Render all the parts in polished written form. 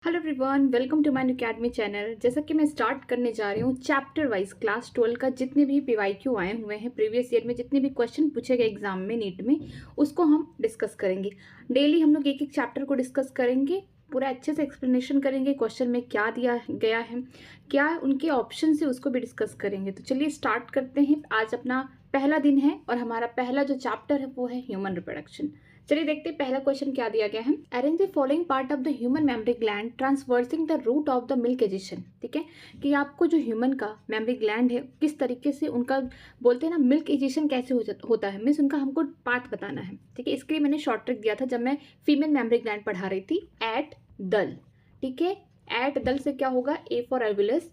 Hello everyone, welcome to my academy channel. जैसा कि मैं स्टार्ट करने जा रही हूँ चैप्टर वाइज क्लास 12 का जितने भी पीवाईक्यू आए हुए हैं प्रीवियस ईयर में, जितने भी क्वेश्चन पूछे गए एग्जाम में नीट में, उसको हम डिस्कस करेंगे। डेली हम लोग एक एक चैप्टर को डिस्कस करेंगे, पूरा अच्छे से एक्सप्लेनेशन करेंगे, क्वेश्चन में क्या दिया गया है, क्या उनके ऑप्शन है, उसको भी डिस्कस करेंगे। तो चलिए स्टार्ट करते हैं। आज अपना पहला दिन है और हमारा पहला जो चैप्टर है वो है ह्यूमन रिप्रोडक्शन। चलिए देखते हैं पहला क्वेश्चन क्या दिया गया है। Arrange the following part of the human mammary gland traversing the root of the milk ejection. ठीक है, कि आपको जो ह्यूमन का मेमोरी ग्लैंड है किस तरीके से उनका बोलते हैं ना मिल्क एजिशन कैसे होता है, मीन्स उनका हमको पाथ बताना है। ठीक है, इसके लिए मैंने शॉर्ट ट्रिक दिया था जब मैं फीमेल मेमोरी ग्लैंड पढ़ा रही थी। एट दल, ठीक है, एट दल से क्या होगा, A for alveolus,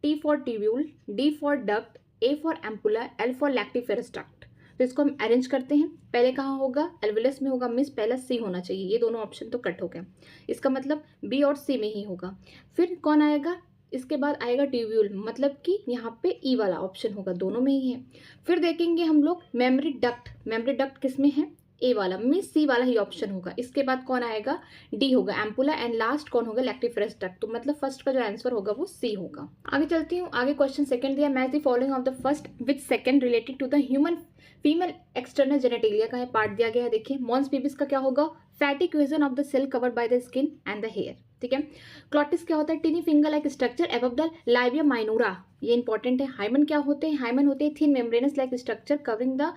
T for tubule, D for duct, A for ampulla, L for lactiferous duct. तो इसको हम अरेंज करते हैं। पहले कहाँ होगा, एल्वुलस में होगा, मिस पहला सी होना चाहिए, ये दोनों ऑप्शन तो कट हो गए, इसका मतलब बी और सी में ही होगा। फिर कौन आएगा, इसके बाद आएगा ट्यूब्यूल, मतलब कि यहाँ पे ई वाला ऑप्शन होगा, दोनों में ही है। फिर देखेंगे हम लोग मेमोरी डक्ट, मेमोरी डक्ट किस में है, ए वाला, मीन्स सी वाला ही ऑप्शन होगा। इसके बाद कौन आएगा, डी होगा, एम्पुला, एंड लास्ट कौन होगा, लैक्टिफेरस डक्ट। तो मतलब फर्स्ट का जो आंसर होगा वो सी होगा। आगे चलती हूँ, आगे क्वेश्चन सेकंड दिया, match the following of the first with second related to the human female external genitalia का है पार्ट दिया गया है। देखिए मॉन्स बेबीज का क्या होगा, fatty cushion of the cell covered by the skin and the hair. ठीक है, क्लॉटिस क्या होता है, tiny finger like structure above the labia minora, ये इंपॉर्टेंट है। हाइमन क्या होते हैं, हाइमन होते हैं thin membranous like structure covering the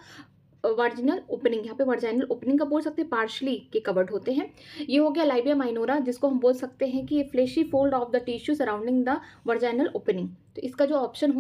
vaginal opening, यहाँ पे वर्जाइनल ओपनिंग का बोल सकते हैं, पार्शली के कवर्ड होते हैं। ये हो गया लाइबिया माइनोरा, जिसको हम बोल सकते हैं कि ये fleshy fold of the tissue surrounding the vaginal opening. तो इसका जो ऑप्शन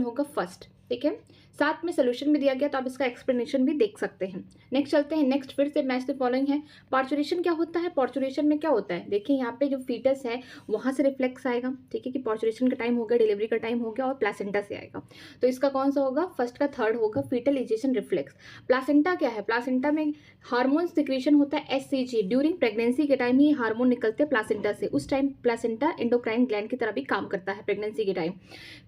होगा फर्स्ट। ठीक है, साथ में सोल्यूशन भी दिया गया, तो आप इसका एक्सप्लेनेशन भी देख सकते हैं। नेक्स्ट चलते हैं, नेक्स्ट फिर से मैच द फॉलोइंग है। पार्चुरेशन क्या होता है, पार्चुरेशन में क्या होता है, देखिए यहाँ पे जो फीटस है वहां से रिफ्लेक्स आएगा। ठीक है, कि पार्चुरेशन का टाइम हो गया, डिलीवरी का टाइम हो गया, और प्लासेंटा से आएगा। तो इसका कौन सा होगा, फर्स्ट का थर्ड होगा, फीटल इजेशन रिफ्लेक्स। प्लासेंटा क्या है, प्लासेंटा में हार्मोन सिक्रेशन होता है एससीजी, ड्यूरिंग प्रेगनेंसी के टाइम ही हार्मोन निकलते हैं प्लासेंटा से, उस टाइम प्लासेंटा एंडोक्राइन ग्लैंड की तरह भी काम करता है प्रेगनेंसी के टाइम।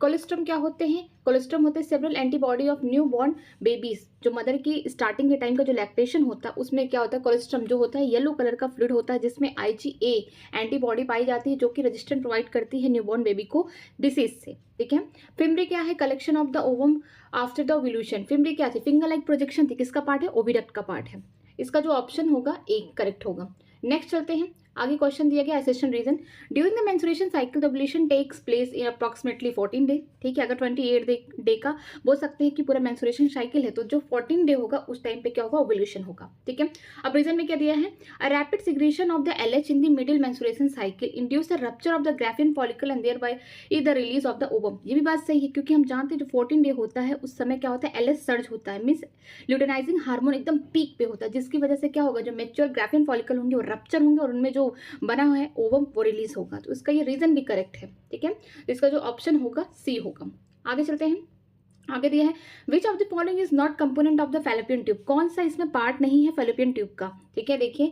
कोलेस्ट्रम क्या होते हैं, कोलेस्ट्रम होते हैं several antibody of new born babies, जो मदर की स्टार्टिंग के टाइम का जो लैक्टेशन होता है उसमें क्या होता है, कोलेस्ट्रम जो होता है येलो कलर का फ्लूइड होता है, जिसमें आईजीए एंटीबॉडी पाई जाती है, जो कि रेजिस्टेंट प्रोवाइड करती है न्यूबॉर्न बेबी को डिसीज से। ठीक है, फिम्ब्री क्या है, collection of the ovum after the ovulation. Fimbriae क्या थी, फिंगर लाइक प्रोजेक्शन थी, किसका पार्ट है, ओविडक्ट का पार्ट है। इसका जो ऑप्शन होगा एक करेक्ट होगा। नेक्स्ट चलते हैं, आगे क्वेश्चन दिया गया assertion reason. During the menstruation cycle the ovulation takes place in approximately 14 day. ठीक है, अगर 28 डे का बोल सकते हैं कि पूरा मेंस्ट्रुएशन साइकिल है, तो जो 14 डे होगा उस टाइम पे क्या होगा, ओव्यूलेशन होगा। ठीक है, अब रीजन में क्या दिया है, a rapid secretion of the LH in the middle menstruation cycle induce the rupture of the graafian follicle and thereby the release of the ovum. ये भी बात सही है, क्योंकि हम जानते हैं जो 14 डे होता है उस समय क्या होता है, एलएच सर्ज होता है, मीन्स ल्यूटेनाइजिंग हार्मोन एकदम पीक पे होता है, जिसकी वजह से क्या होगा, जो मेच्योर ग्राफिन फॉलिकल होंगे वो रप्चर होंगे और उनमें जो बना हुआ है ओवम वो रिलीज होगा। तो इसका ये रीजन भी करेक्ट है। ठीक है, तो इसका जो ऑप्शन होगा सी होगा। आगे चलते हैं, आगे दिया है which of the following is not component of the fallopian tube, कौन सा इसमें पार्ट नहीं है फैलोपियन ट्यूब का। ठीक है, देखिए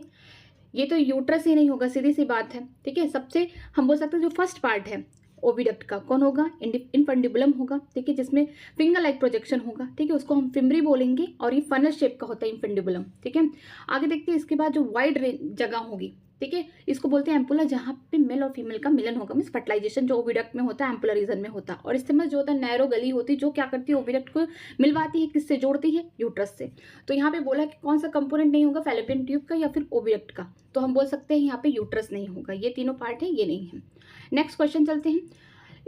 ये तो यूट्रस ही नहीं होगा, सीधी सी बात है। ठीक है, सबसे हम बोल सकते हैं जो फर्स्ट पार्ट है ओविडक्ट का कौन होगा, इनफंडिबुलम होगा। ठीक है, जिसमें फिंगर लाइक प्रोजेक्शन होगा। ठीक है, उसको हम फिम्ब्री बोलेंगे, और ये फनल शेप का होता है इनफंडिबुलम। ठीक है, आगे देखते हैं, इसके बाद जो वाइड जगह होगी, ठीक है, इसको बोलते हैं एम्पुला, जहाँ पे मेल और फीमेल का मिलन होगा, मीन्स फर्टिलाइजेशन जो ओविडक्ट में होता है एम्पुलर रीजन में होता है। और इस्तेमाल जो होता है नैरो गली होती है, जो क्या करती है, ओविडक्ट को मिलवाती है, किससे जोड़ती है, यूट्रस से। तो यहाँ पे बोला कि कौन सा कंपोनेंट नहीं होगा, फैलोपियन ट्यूब का या फिर ओविडक्ट का, तो हम बोल सकते हैं यहाँ पे यूट्रस नहीं होगा, ये तीनों पार्ट है, ये नहीं है। नेक्स्ट क्वेश्चन चलते हैं,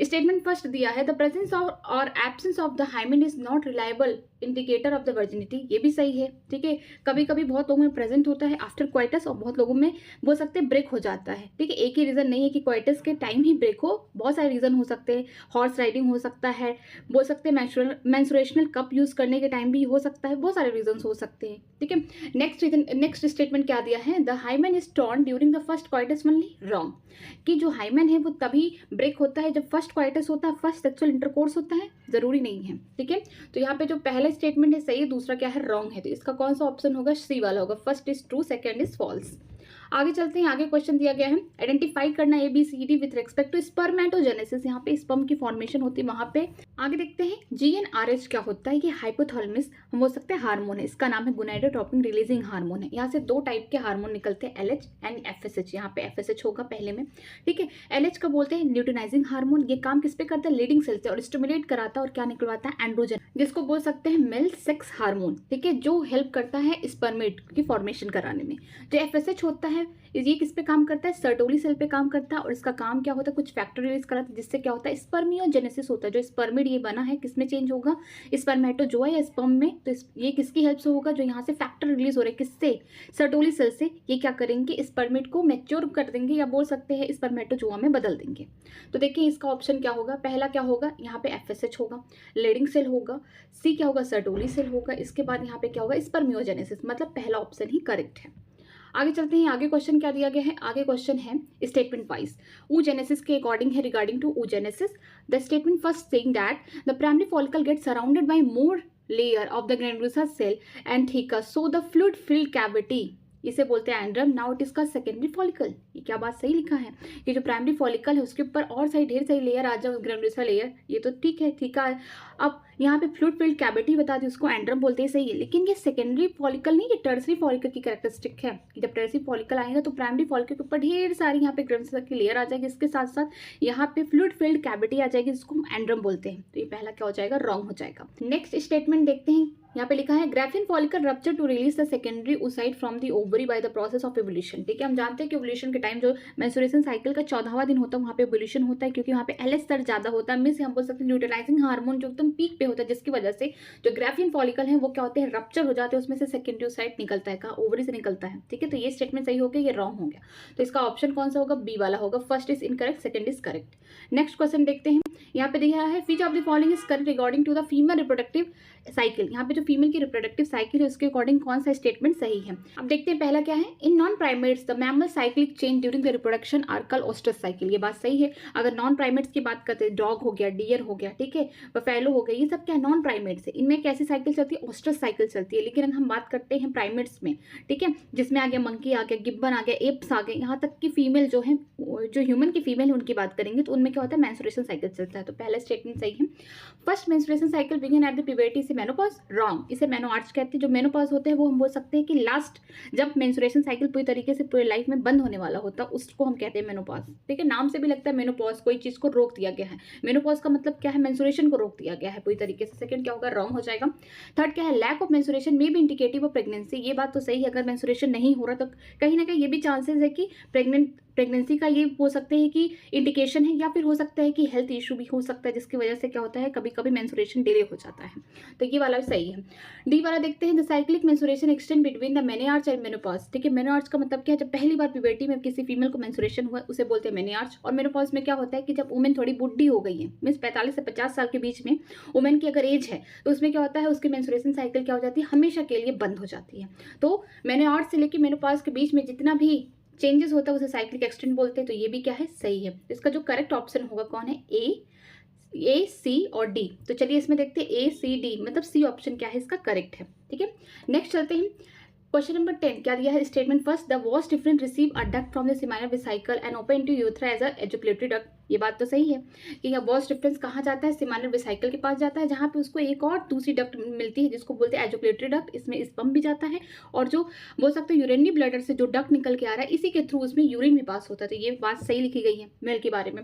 स्टेटमेंट फर्स्ट दिया है द प्रेजेंस और absence of the hymen is not reliable indicator of the virginity, ये भी सही है। ठीक है, कभी कभी बहुत लोगों में प्रेजेंट होता है आफ्टर क्वाइटस, और बहुत लोगों में बोल सकते हैं ब्रेक हो जाता है। ठीक है, एक ही रीजन नहीं है कि क्वाइटस के टाइम ही ब्रेक हो, बहुत सारे रीजन हो सकते हैं, हॉर्स राइडिंग हो सकता है, बोल सकते हैं मेंस्ट्रुएशनल कप यूज करने के टाइम भी हो सकता है, बहुत सारे रीजन हो सकते हैं। ठीक है, नेक्स्ट स्टेटमेंट क्या दिया है, the hymen is torn during the first coitus only, wrong, कि जो हाइमेन है वो तभी ब्रेक होता है जब फर्स्ट क्वाइटस होता है, फर्स्ट सेक्सुअल इंटरकोर्स होता है, जरूरी नहीं है। ठीक है, तो यहाँ पे जो पहला स्टेटमेंट है सही है, दूसरा क्या है, रॉन्ग है। तो इसका कौन सा ऑप्शन होगा, सी वाला होगा, first is true, second is false. आगे चलते हैं, आगे क्वेश्चन दिया गया है आइडेंटिफाई करना ABCD with respect to spermatogenesis, यहाँ पे स्पर्म की फॉर्मेशन होती है वहां पे। आगे देखते हैं GnRH क्या होता है। ये हाइपोथैलेमस हम बोल सकते हैं हार्मोन है, इसका नाम है गोनाडोट्रोपिन रिलीजिंग हार्मोन है। यहाँ से दो टाइप के हार्मोन निकलते हैं, LH एंड FSH। यहाँ पे FSH होगा पहले में, ठीक है। LH का बोलते हैं ल्यूटिनाइजिंग हार्मोन। ये काम किस पे करता है, लीडिंग सेल से, और स्टिमुलेट कराता है और क्या निकलवाता है, एंड्रोजन, जिसको बोल सकते हैं मेल सेक्स हार्मोन, ठीक है, जो हेल्प करता है स्पर्मेट की फॉर्मेशन कराने में। जो FSH होता है ये किस पे काम करता है, सर्टोली सेल पे काम करता है, और इसका काम क्या होता है, कुछ फैक्टर रिलीज कराता है, जिससे क्या होता है स्पर्मियोजेनेसिस होता है। जो स्पर्मिड ये बना है किसमें चेंज होगा, स्पर्मेटोजोआ या स्पर्म में। तो ये किसकी हेल्प से होगा, जो यहाँ से फैक्टर रिलीज हो रहे हैं किससे, सर्टोली सेल से। ये क्या करेंगे, स्पर्मिड को मैच्योर कर देंगे या बोल सकते हैं स्पर्मेटोजोआ में बदल देंगे। तो देखिए इसका ऑप्शन क्या होगा, पहला क्या होगा, यहाँ पे FSH होगा, लीडिंग सेल होगा, सी क्या होगा, सर्टोली सेल होगा, इसके बाद यहाँ पे क्या होगा, स्पर्मियोजेनेसिस, मतलब पहला ऑप्शन ही करेक्ट है। आगे चलते हैं, आगे क्वेश्चन क्या दिया गया है। आगे क्वेश्चन है स्टेटमेंट वाइज oogenesis के अकॉर्डिंग है। Regarding to oogenesis the statement first saying that the primary follicle get surrounded by more layer of the granulosa cell and thicker so the fluid filled cavity, इसे बोलते हैं antrum. Now it is का secondary follicle. ये क्या बात सही लिखा है कि जो प्राइमरी फॉलिकल है उसके ऊपर और सारी ढेर सारी लेयर आ जाए, ग्रेनुलोसा लेयर, ये तो ठीक है, ठीक है। अब यहाँ पे फ्लूइड फिल्ड कैविटी बता दी, उसको एंड्रम बोलते हैं, सही है। लेकिन ये सेकेंडरी फॉलिकल नहीं, ये टर्सरी फॉलिकल की कैरेक्टरिस्टिक है कि जब टर्सरी फॉलिकल आएगा तो प्राइमरी फॉलिकल के ऊपर ढेर सारी यहाँ पे ग्रेनुलोसा की लेयर आ जाएगी, इसके साथ साथ यहाँ पे फ्लूइड फिल्ड कैविटी आ जाएगी, जिसको हम एंड्रम बोलते हैं। तो ये पहला क्या हो जाएगा, रॉन्ग हो जाएगा। नेक्स्ट स्टेटमेंट देखते हैं, यहाँ पे लिखा है graafian follicle rupture to release the secondary oocyte from the ovary by the process of evolution, ठीक है। हम जानते हैं कि ओवुलेशन के टाइम जो मेंस्ट्रुएशन साइकिल का 14वां दिन होता है वहाँ पे एवोल्यूशन होता है, क्योंकि वहाँ पे LH स्तर ज्यादा होता है, मींस हम बोल सकते हैं ल्यूटिनाइजिंग हार्मोन जो एकदम पीक पे होता है, जिसकी वजह से जो ग्राफिन फॉलिकल है वो क्या होते हैं, रप्चर हो जाते हैं, उसमें से सेकेंडरी oocyte निकलता है, कहाँ, ओवरी से निकलता है, ठीक है। तो ये स्टेटमेंट सही हो गया, ये रॉन्ग हो गया। तो इसका ऑप्शन कौन सा होगा, बी वाला होगा। First is incorrect, second is correct. Next question देखते हैं, यहाँ पे दिया है which of the following is correct regarding to the female reproductive cycle. यहाँ पे जो फीमेल की रिप्रोडक्टिव साइकिल है उसके अकॉर्डिंग कौन सा स्टेटमेंट सही है। अब देखते हैं पहला क्या है, in non primates the mammal cyclic change during the reproduction are called oestrus cycle. ये बात सही है। अगर नॉन प्राइमेट्स की बात करते हैं, डॉग हो गया, डियर हो गया, ठीक है, बफेलो हो गया, ये सब क्या है, नॉन प्राइमेट्स है। इनमें कैसी साइकिल चलती है, ओस्टस साइकिल चलती है। लेकिन अगर हम बात करते हैं प्राइमेट्स में, ठीक है, जिसमें आ गया मंकी आ गया, गिब्बन आ गया, एप्स आ गए, यहाँ तक की फीमेल जो है, जो ह्यूमन की फीमेल है उनकी बात करेंगे तो उनमें क्या होता है, मेंस्ट्रुएशन साइकिल चलता है। तो पहला स्टेटमेंट सही है। First menstruation cycle begin at the puberty से मेनोपॉज, रॉन्ग। इसे मेनोआर्च कहते हैं। जो मेनोपॉज होते हैं वो हम बोल सकते हैं कि लास्ट, जब मेंस्ट्रुएशन साइकिल पूरी तरीके से पूरे लाइफ में बंद होने वाला होता है, उसको हम कहते हैं मेनोपॉज, ठीक है। नाम से भी लगता है मेनोपॉज, कोई चीज को रोक दिया गया है। मेनोपॉज का मतलब क्या है, मेंस्ट्रुएशन को रोक दिया गया है पूरी तरीके से। सेकंड क्या होगा, रॉन्ग हो जाएगा। थर्ड क्या है, lack of menstruation may be indicative of pregnancy. ये बात तो सही है, अगर मेंस्ट्रुएशन नहीं हो रहा तो कहीं ना कहीं ये भी चांसेस है कि प्रेगनेंसी का ये हो सकते हैं कि इंडिकेशन है, या फिर हो सकता है कि हेल्थ इशू भी हो सकता है, जिसकी वजह से क्या होता है, कभी कभी मेंस्ट्रुएशन डिले हो जाता है। तो ये वाला भी सही है। डी वाला देखते हैं, the cyclic menstruation extend between the menarche and menopause, ठीक है। मेनोआर्च का मतलब क्या है, जब पहली बार प्यूबर्टी में किसी फीमेल को मेंस्ट्रुएशन हुआ उसे बोलते हैं मेनोआर्च। और मेनोपॉज में क्या होता है कि जब वुमेन थोड़ी बुढ़ी हो गई है, मीन्स 45 से 50 साल के बीच में वुमेन की अगर एज है, तो उसमें क्या होता है, उसकी मेंस्ट्रुएशन साइकिल क्या हो जाती है, हमेशा के लिए बंद हो जाती है। तो मेनोआर्च से लेकर मेनोपॉज के बीच में जितना भी चेंजेस होता है उसे साइक्लिक एक्सटेंड बोलते हैं। तो ये भी क्या है, सही है। इसका जो करेक्ट ऑप्शन होगा कौन है, ए सी और डी। तो चलिए इसमें देखते हैं ए सी डी, मतलब सी ऑप्शन क्या है इसका करेक्ट है, ठीक है। नेक्स्ट चलते हैं, क्वेश्चन नंबर 10 क्या दिया है, statement first, the vas deferens receive a duct from the seminal vesicle and open to urethra as a ejaculatory duct. ये बात तो सही है कि यह वॉस डिफरेंस कहाँ जाता है, सेमिनल वेसिकल के पास जाता है, जहाँ पे उसको एक और दूसरी डक्ट मिलती है जिसको बोलते हैं एजुकुलेटरी डक्ट। इसमें स्पर्म भी जाता है, और जो बोल सकते हैं यूरिनरी ब्लैडर से जो डक्ट निकल के आ रहा है, इसी के थ्रू उसमें यूरिन भी पास होता है। तो ये बात सही लिखी गई है मेल के बारे में।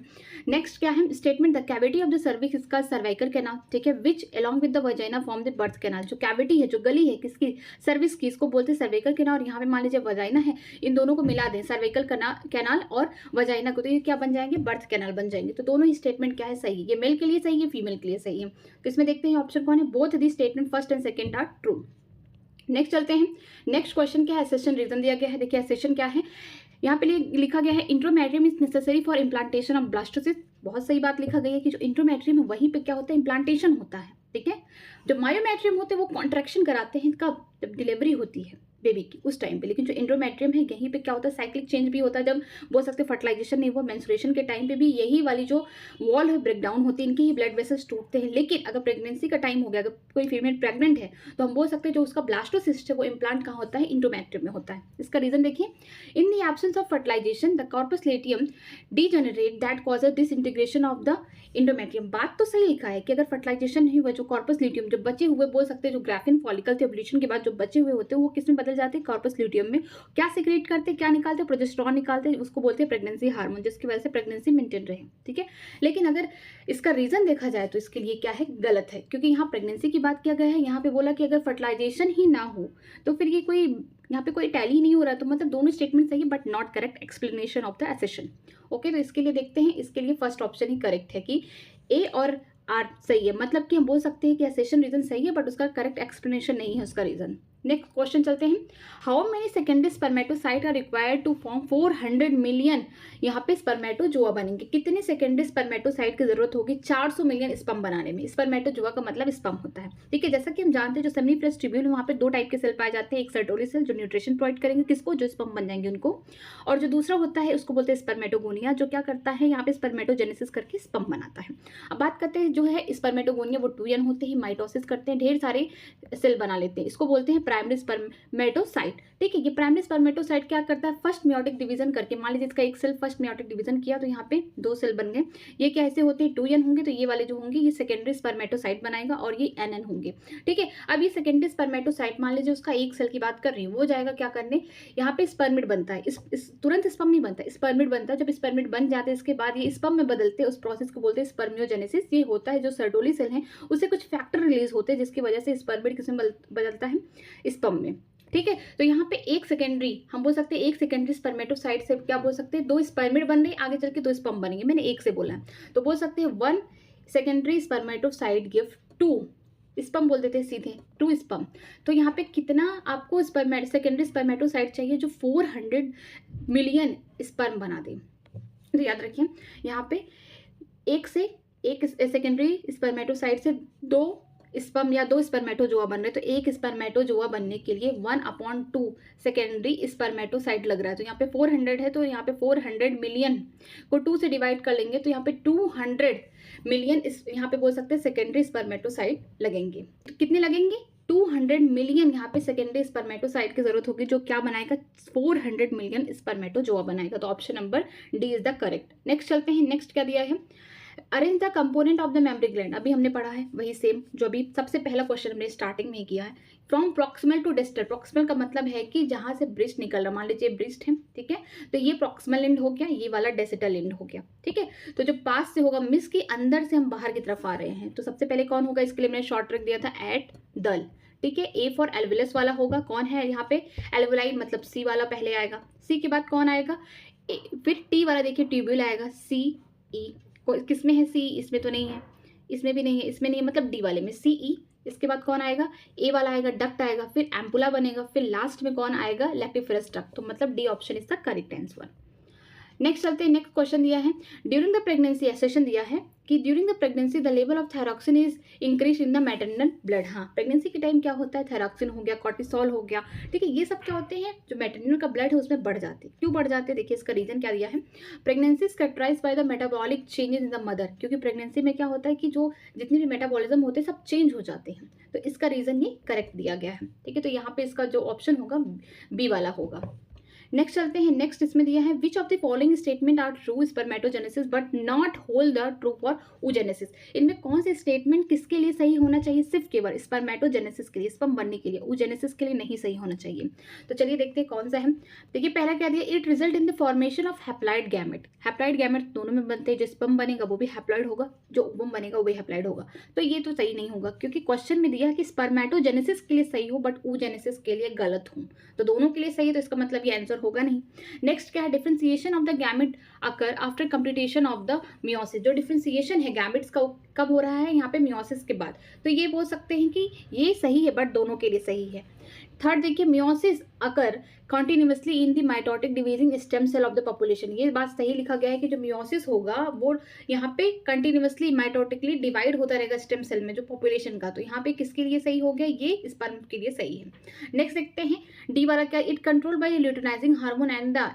नेक्स्ट क्या है, statement the cavity of the cervix इसका सर्वाइकल कैनाल, ठीक है, which along with the vagina form the birth canal. जो कैविटी है, जो गली है किसकी, सर्विक्स की, इसको बोलते हैं सर्वाइकल कैनाल। और यहाँ पे मान लीजिए वजाइना है, इन दोनों को मिला दें, सर्वाइकल कैनाल और वजाइना को, तो ये क्या बन जाएंगे, बर्थ कैनाल बन जाएंगे। तो दोनों ही स्टेटमेंट क्या है, सही है। ये मेल के लिए सही है, फीमेल के लिए सही है। तो इसमें देखते हैं ऑप्शन कौन है, both the statement first and second are true. Next चलते हैं, नेक्स्ट क्वेश्चन क्या है, एसेशन रीजन दिया गया है। देखिए एसेशन क्या है, यहाँ पे लिखा गया है endometrium is necessary for implantation of blastocyst. बहुत सही बात लिखा गई है कि जो इंट्रोमेट्रियम है वहीं पे क्या होता है, इम्प्लांटेशन होता है, ठीक है। जो मायोमेट्रियम होते हैं वो कॉन्ट्रैक्शन कराते हैं, कब, जब डिलीवरी होती है, बेबी की उस टाइम पे। लेकिन जो एंडोमेट्रियम है यहीं पे क्या होता है, साइक्लिक चेंज भी होता है। जब बोल सकते हैं फर्टिलाइजेशन नहीं हुआ, मेंस्ट्रुएशन के टाइम पे भी यही वाली जो वॉल है ब्रेकडाउन होती है, इनके ही ब्लड वेसल्स टूटते हैं। लेकिन अगर प्रेगनेंसी का टाइम हो गया, अगर कोई फीमेल प्रेग्नेंट है, तो हम बोल सकते हैं जो उसका ब्लास्टोसिस्ट है वो इम्प्लांट कहाँ होता है, इंडोमेट्रियम में होता है। इसका रीजन देखिए, in the absence of fertilisation the corpus luteum degenerate that causes disintegration of the endometrium. बात तो सही लिखा है कि अगर फर्टिलाइजेशन नहीं हुआ, जो कॉर्पस ल्यूटियम जो बचे हुए, बोल सकते हैं जो ग्राफिन फॉलिकल थे ओव्यूलेशन के बाद जो बचे हुए होते हैं, वो किस में बदल जाते हैं, कॉर्पस ल्यूटियम में। क्या सीक्रेट करते हैं, क्या निकालते हैं, प्रोजेस्टेरॉन निकालते हैं, उसको बोलते हैं प्रेगनेंसी हार्मोन, जिसकी वजह से प्रेगनेंसी मेंटेन रहे। ठीक है, लेकिन अगर इसका रीजन देखा जाए तो इसके लिए क्या है, गलत है। क्योंकि यहाँ प्रेगनेंसी की बात किया गया है, यहाँ पे बोला कि अगर फर्टिलाइजेशन ही ना हो तो फिर ये कोई यहाँ पे कोई टैली नहीं हो रहा, तो मतलब दोनों स्टेटमेंट सही है but not correct explanation of the assertion. Okay, तो इसके लिए देखते हैं, इसके लिए फर्स्ट ऑप्शन ही करेक्ट है कि ए और आर सही है। मतलब कि हम बोल सकते हैं कि एसेशन रीजन सही है बट उसका करेक्ट एक्सप्लेनेशन नहीं है उसका रीजन। नेक्स्ट क्वेश्चन चलते हैं, how many secondary spermatocyte are required to form 400 million. यहाँ पे स्पर्मेटोजोआ बनेंगे। कितने सेकेंडरी स्पर्मेटोसाइट की जरूरत होगी 400 मिलियन स्पर्म बनाने में। स्पर्मेटोजोआ का मतलब स्पर्म होता है। ठीक है, जैसा कि हम जानते हैं जो सेमिनिफरस ट्यूब्यूल है वहाँ पे दो टाइप के सेल पाए जाते हैं, एक सर्टोरी सेल जो न्यूट्रिशन प्रोवाइड करेंगे किसको, जो स्पर्म बन जाएंगे उनको, और जो दूसरा होता है उसको बोलते हैं स्पर्मेटोगोनिया, जो क्या करता है यहाँ पे स्पर्मेटोजेनेसिस करके स्पर्म बनाता है। अब बात करते हैं जो है स्पर्मेटोगोनिया, वो 2n होते हैं, माइटोसिस करते हैं, ढेर सारे सेल बना लेते हैं, इसको बोलते हैं प्राइमरी स्पर्मेटोसाइट। ठीक है, ये प्राइमरी स्पर्मेटोसाइट क्या करता है, फर्स्ट मियोटिक डिवीजन करके, मान लीजिए इसका एक सेल फर्स्ट मियोटिक डिवीजन किया तो यहाँ पे दो सेल बन गए। ये क्या ऐसे होते हैं, 2n होंगे, तो ये वाले जो होंगे ये सेकेंडरी स्पर्मेटोसाइट बनाएगा और ये nn होंगे। ठीक है, अब ये सेकेंडरी स्पर्मेटोसाइट मान लीजिए उसका एक सेल की बात कर रही हूँ, वो जाएगा क्या करने, यहाँ पे स्पर्मिड बनता है। इस तुरंत स्पर्म नहीं बनता, स्पर्मिड बनता है। जब स्पर्मिड बन जाते हैं इसके बाद ये स्पर्म में बदलते हैं, उस प्रोसेस को बोलते हैं स्पर्मियोजेनेसिस। ये होता है जो सर्टोली सेल है उससे कुछ फैक्टर रिलीज होते हैं जिसकी वजह से स्पर्मिड किसमें बदलता है, स्पर्म में। ठीक है, तो यहाँ पे एक सेकेंडरी, हम बोल सकते हैं एक सेकेंडरी स्पर्मेटोसाइट से क्या बोल सकते हैं, दो स्पर्मिड बन रहे, आगे चल के दो स्पर्म बनेंगे। मैंने एक से बोला है तो बोल सकते हैं 1 सेकेंडरी स्पर्मेटोसाइट गिव 2 स्पर्म, बोल देते हैं सीधे 2 स्पर्म। तो यहाँ पे कितना आपको सेकेंडरी स्पर्मेटोसाइट चाहिए जो 400 मिलियन स्पर्म बना दे। तो याद रखिए यहाँ पे एक सेकेंडरी स्पर्मेटोसाइट से 2 स्पर्म या 2 स्पर्मेटोजोआ बन रहे, तो एक स्पर्मेटोजोआ बनने के लिए 1/2 सेकेंडरी स्पर्मेटोसाइट लग रहा है। तो यहाँ पे 400 है, तो यहाँ पे 400 मिलियन को 2 से डिवाइड कर लेंगे तो यहाँ पे 200 मिलियन यहाँ पे बोल सकते हैं सेकेंडरी स्पर्मेटोसाइट लगेंगे। तो कितने लगेंगे, 200 मिलियन यहाँ पे सेकेंडरी स्पर्मेटोसाइट की जरूरत होगी, जो क्या बनाएगा, 400 मिलियन स्पर्मेटोजोआ बनाएगा। तो option number D is the correct. Next चलते हैं, नेक्स्ट क्या दिया है, arrange the component of the mammary gland. अभी हमने पढ़ा है वही सेम जो अभी सबसे पहला क्वेश्चन हमने स्टार्टिंग में किया है। From proximal to distal, proximal का मतलब है कि जहां से ब्रिस्ट निकल रहा, मान लीजिए ब्रिस्ट है, ठीक है, तो ये प्रॉक्सिमल एंड हो गया, ये वाला डेसिटल एंड हो गया। ठीक है, तो जो पास से होगा, मिस के अंदर से हम बाहर की तरफ आ रहे हैं, तो सबसे पहले कौन होगा, इसके लिए मैंने शॉर्ट ट्रिक दिया था, एट दल। ठीक है, ए फॉर एल्विलस वाला होगा, कौन है यहाँ पे, एल्वुलाई मतलब सी वाला पहले आएगा, सी के बाद कौन आएगा, फिर टी वाला देखिए ट्यूब्यूल आएगा, सी ई, किसमें है सी, इसमें तो नहीं है, इसमें भी नहीं है, इसमें नहीं है, मतलब डी वाले में सी ई। इसके बाद कौन आएगा, ए वाला आएगा, डक्ट आएगा, फिर एम्पुला बनेगा, फिर लास्ट में कौन आएगा, लेपिफेरस डक्ट। तो मतलब D option is the correct answer. Next चलते हैं, नेक्स्ट क्वेश्चन दिया है, ड्यूरिंग द प्रेगनेंसी, एसेशन दिया है कि during the pregnancy the level of thyroxine is increase in the maternal blood. हाँ, प्रेगनेंसी के टाइम क्या होता है, थायरॉक्सिन हो गया, कॉर्टिसोल हो गया, ठीक है, ये सब क्या होते हैं, जो मैटरनल का ब्लड है उसमें बढ़ जाते हैं। क्यों बढ़ जाते हैं, देखिए इसका रीजन क्या दिया है, pregnancy is characterized by the metabolic changes in the mother. क्योंकि प्रेगनेंसी में क्या होता है कि जो जितने भी मेटाबॉलिज्म होते हैं सब चेंज हो जाते हैं, तो इसका रीजन ये करेक्ट दिया गया है। ठीक है, तो यहाँ पे इसका जो ऑप्शन होगा बी वाला होगा। नेक्स्ट चलते हैं, नेक्स्ट इसमें दिया है, which of the following statement are true spermatogenesis but not whole the true for oogenesis। इनमें कौन से स्टेटमेंट किसके लिए सही होना चाहिए, सिर्फ केवल स्पर्मेटोजेनेसिस के लिए, स्पर्म बनने के लिए, oogenesis के लिए नहीं सही होना चाहिए। तो चलिए देखते हैं कौन सा है। देखिए पहला क्या दिया, it result in the formation of haploid gamete. Haploid gamete दोनों में बनते हैं, जो स्पर्म बनेगा वो भी हैप्लॉइड होगा, जो ओवम बनेगा वो भी हैप्लॉइड होगा। तो ये तो सही नहीं होगा, क्योंकि क्वेश्चन में दिया है कि स्पर्मेटोजेनेसिस के लिए सही हो बट oogenesis के लिए गलत हो, तो दोनों के लिए सही, तो इसका मतलब ये आंसर होगा नहीं। नेक्स्ट क्या है, differentiation of the gamete occur after completion of the meiosis. जो डिफरेंशिएशन है गैमेट्स का कब हो रहा है, यहाँ पे मियोसिस के बाद। तो ये बोल सकते हैं कि ये सही है बट दोनों के लिए सही है। थर्ड देखिए, meiosis occur continuously in the mitotic dividing stem cell of the population. ये बात सही लिखा गया है कि जो मियोसिस होगा वो यहाँ पे कंटिन्यूसली माइटोटिकली डिवाइड होता रहेगा स्टेम सेल में जो पॉपुलेशन का। तो यहाँ पे किसके लिए सही हो गया, ये स्पर्म के लिए सही है। नेक्स्ट देखते हैं डी वाला क्या, it control by luteinizing hormone and the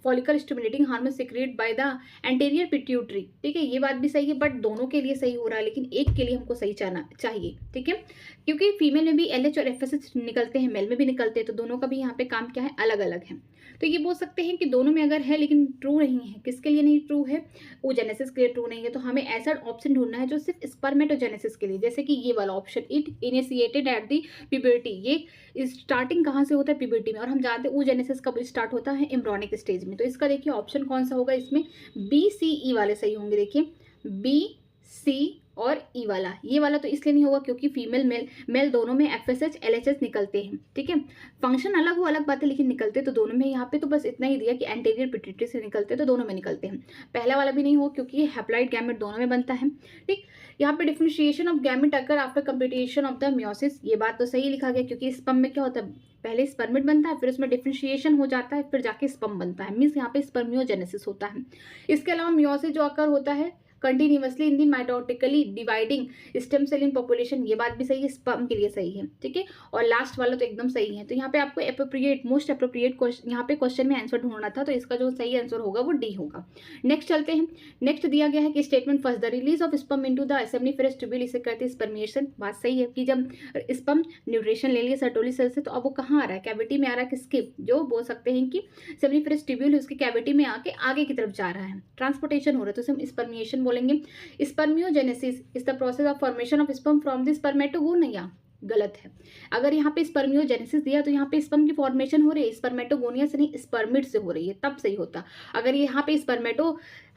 follicle stimulating hormone secrete by the anterior pituitary. ठीक है, ये बात भी सही है, बट दोनों के लिए सही हो रहा है, लेकिन एक के लिए हमको सही चाहिए। ठीक है, क्योंकि फीमेल में भी LH और FSH निकलते हैं, मेल में भी निकलते हैं, तो दोनों का भी यहाँ पे काम क्या है, अलग अलग है। तो ये बोल सकते हैं कि दोनों में अगर है लेकिन ट्रू नहीं है, किसके लिए नहीं ट्रू है, oogenesis के लिए ट्रू नहीं है। तो हमें ऐसा ऑप्शन ढूंढना है जो सिर्फ स्पर्मेटोजेनेसिस के लिए, जैसे कि ये वाला option, it initiated at the puberty. ये स्टार्टिंग कहाँ से होता है, प्यूबर्टी में, और हम जानते हैं oogenesis कब स्टार्ट होता है, एम्ब्रियोनिक स्टेज में। तो इसका देखिए ऑप्शन कौन सा होगा, इसमें BCE वाले सही होंगे। देखिए BC और E वाला, ये वाला तो इसलिए नहीं होगा क्योंकि फीमेल मेल दोनों में FSH LHS निकलते हैं। ठीक है, फंक्शन अलग हो अलग बात है, लेकिन निकलते तो दोनों में। यहाँ पे तो बस इतना ही दिया कि एंटीरियर पिट्यूटरी से निकलते तो दोनों में निकलते हैं। पहला वाला भी नहीं होगा क्योंकि ये हैप्लॉइड गैमेट दोनों में बनता है। ठीक, यहाँ पे differentiation of gamete occur after completion of the meiosis, ये बात तो सही लिखा गया क्योंकि स्पर्म में क्या होता है, पहले स्पर्मिड बनता है, फिर उसमें डिफरेंशिएशन हो जाता है, फिर जाके स्पर्म बनता है, मीन्स यहाँ पे स्पर्मियोजेनेसिस होता है। इसके अलावा मियोसिस जो अकर होता है continuously in the mitotically dividing stem cell in population, ये बात भी सही है, स्पर्म के लिए सही है। ठीक है, और लास्ट वाला तो एकदम सही है। तो यहाँ पे आपको एप्रोप्रिएट मोस्ट एप्रोप्रिएट क्वेश्चन, यहाँ पे क्वेश्चन में आंसर ढूंढना था, तो इसका जो सही आंसर होगा वो डी होगा। नेक्स्ट चलते हैं। नेक्स्ट दिया गया है कि statement first, the release of sperm into the seminiferous tubule, इसे कहते हैं स्पर्मिएशन। बात सही है कि जब स्पर्म न्यूट्रिशन ले लिया सर्टोली सेल से, तो अब वो कहाँ आ रहा है, कैविटी में आ रहा है, किसके, जो बोल सकते हैं कि सेमिनिफेरस ट्यूब्यूल उसकी कैविटी में आके आगे की तरफ जा रहा है, ट्रांसपोर्टेशन हो रहा है, तो उसे हम स्पर्मिएशन बोलेंगे। Spermiogenesis is the process of formation of sperm from the spermatogonia, गलत है। अगर यहाँ पे स्पर्मियोजेनेसिस दिया तो यहाँ पे स्पर्म की फॉर्मेशन हो रही है, स्पर्मेटोगोनिया से नहीं, स्पर्मिड से हो रही है, तब सही होता। अगर यहाँ पे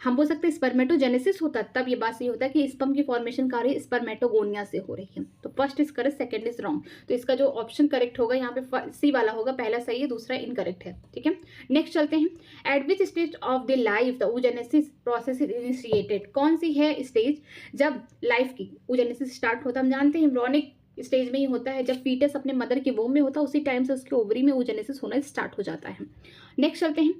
हम बोल सकते हैं स्पर्मेटोजेनेसिस होता, तब ये बात सही होता है कि स्पर्म की फॉर्मेशन का रही स्पर्मेटोगोनिया से हो रही है। तो first is correct, second is wrong. तो इसका जो ऑप्शन करेक्ट होगा यहाँ पे सी वाला होगा, पहला सही है, दूसरा इनकरेक्ट है। ठीक है, नेक्स्ट चलते हैं। Eight which stage of the life the oogenesis process is initiated, कौन सी है स्टेज जब लाइफ की oogenesis स्टार्ट होता है। हम जानते हैं एम्ब्रियोनिक स्टेज में ही होता है, जब फीटस अपने मदर के वोम में होता है, उसी टाइम से उसके ओवरी में oogenesis होना स्टार्ट हो जाता है। नेक्स्ट चलते हैं।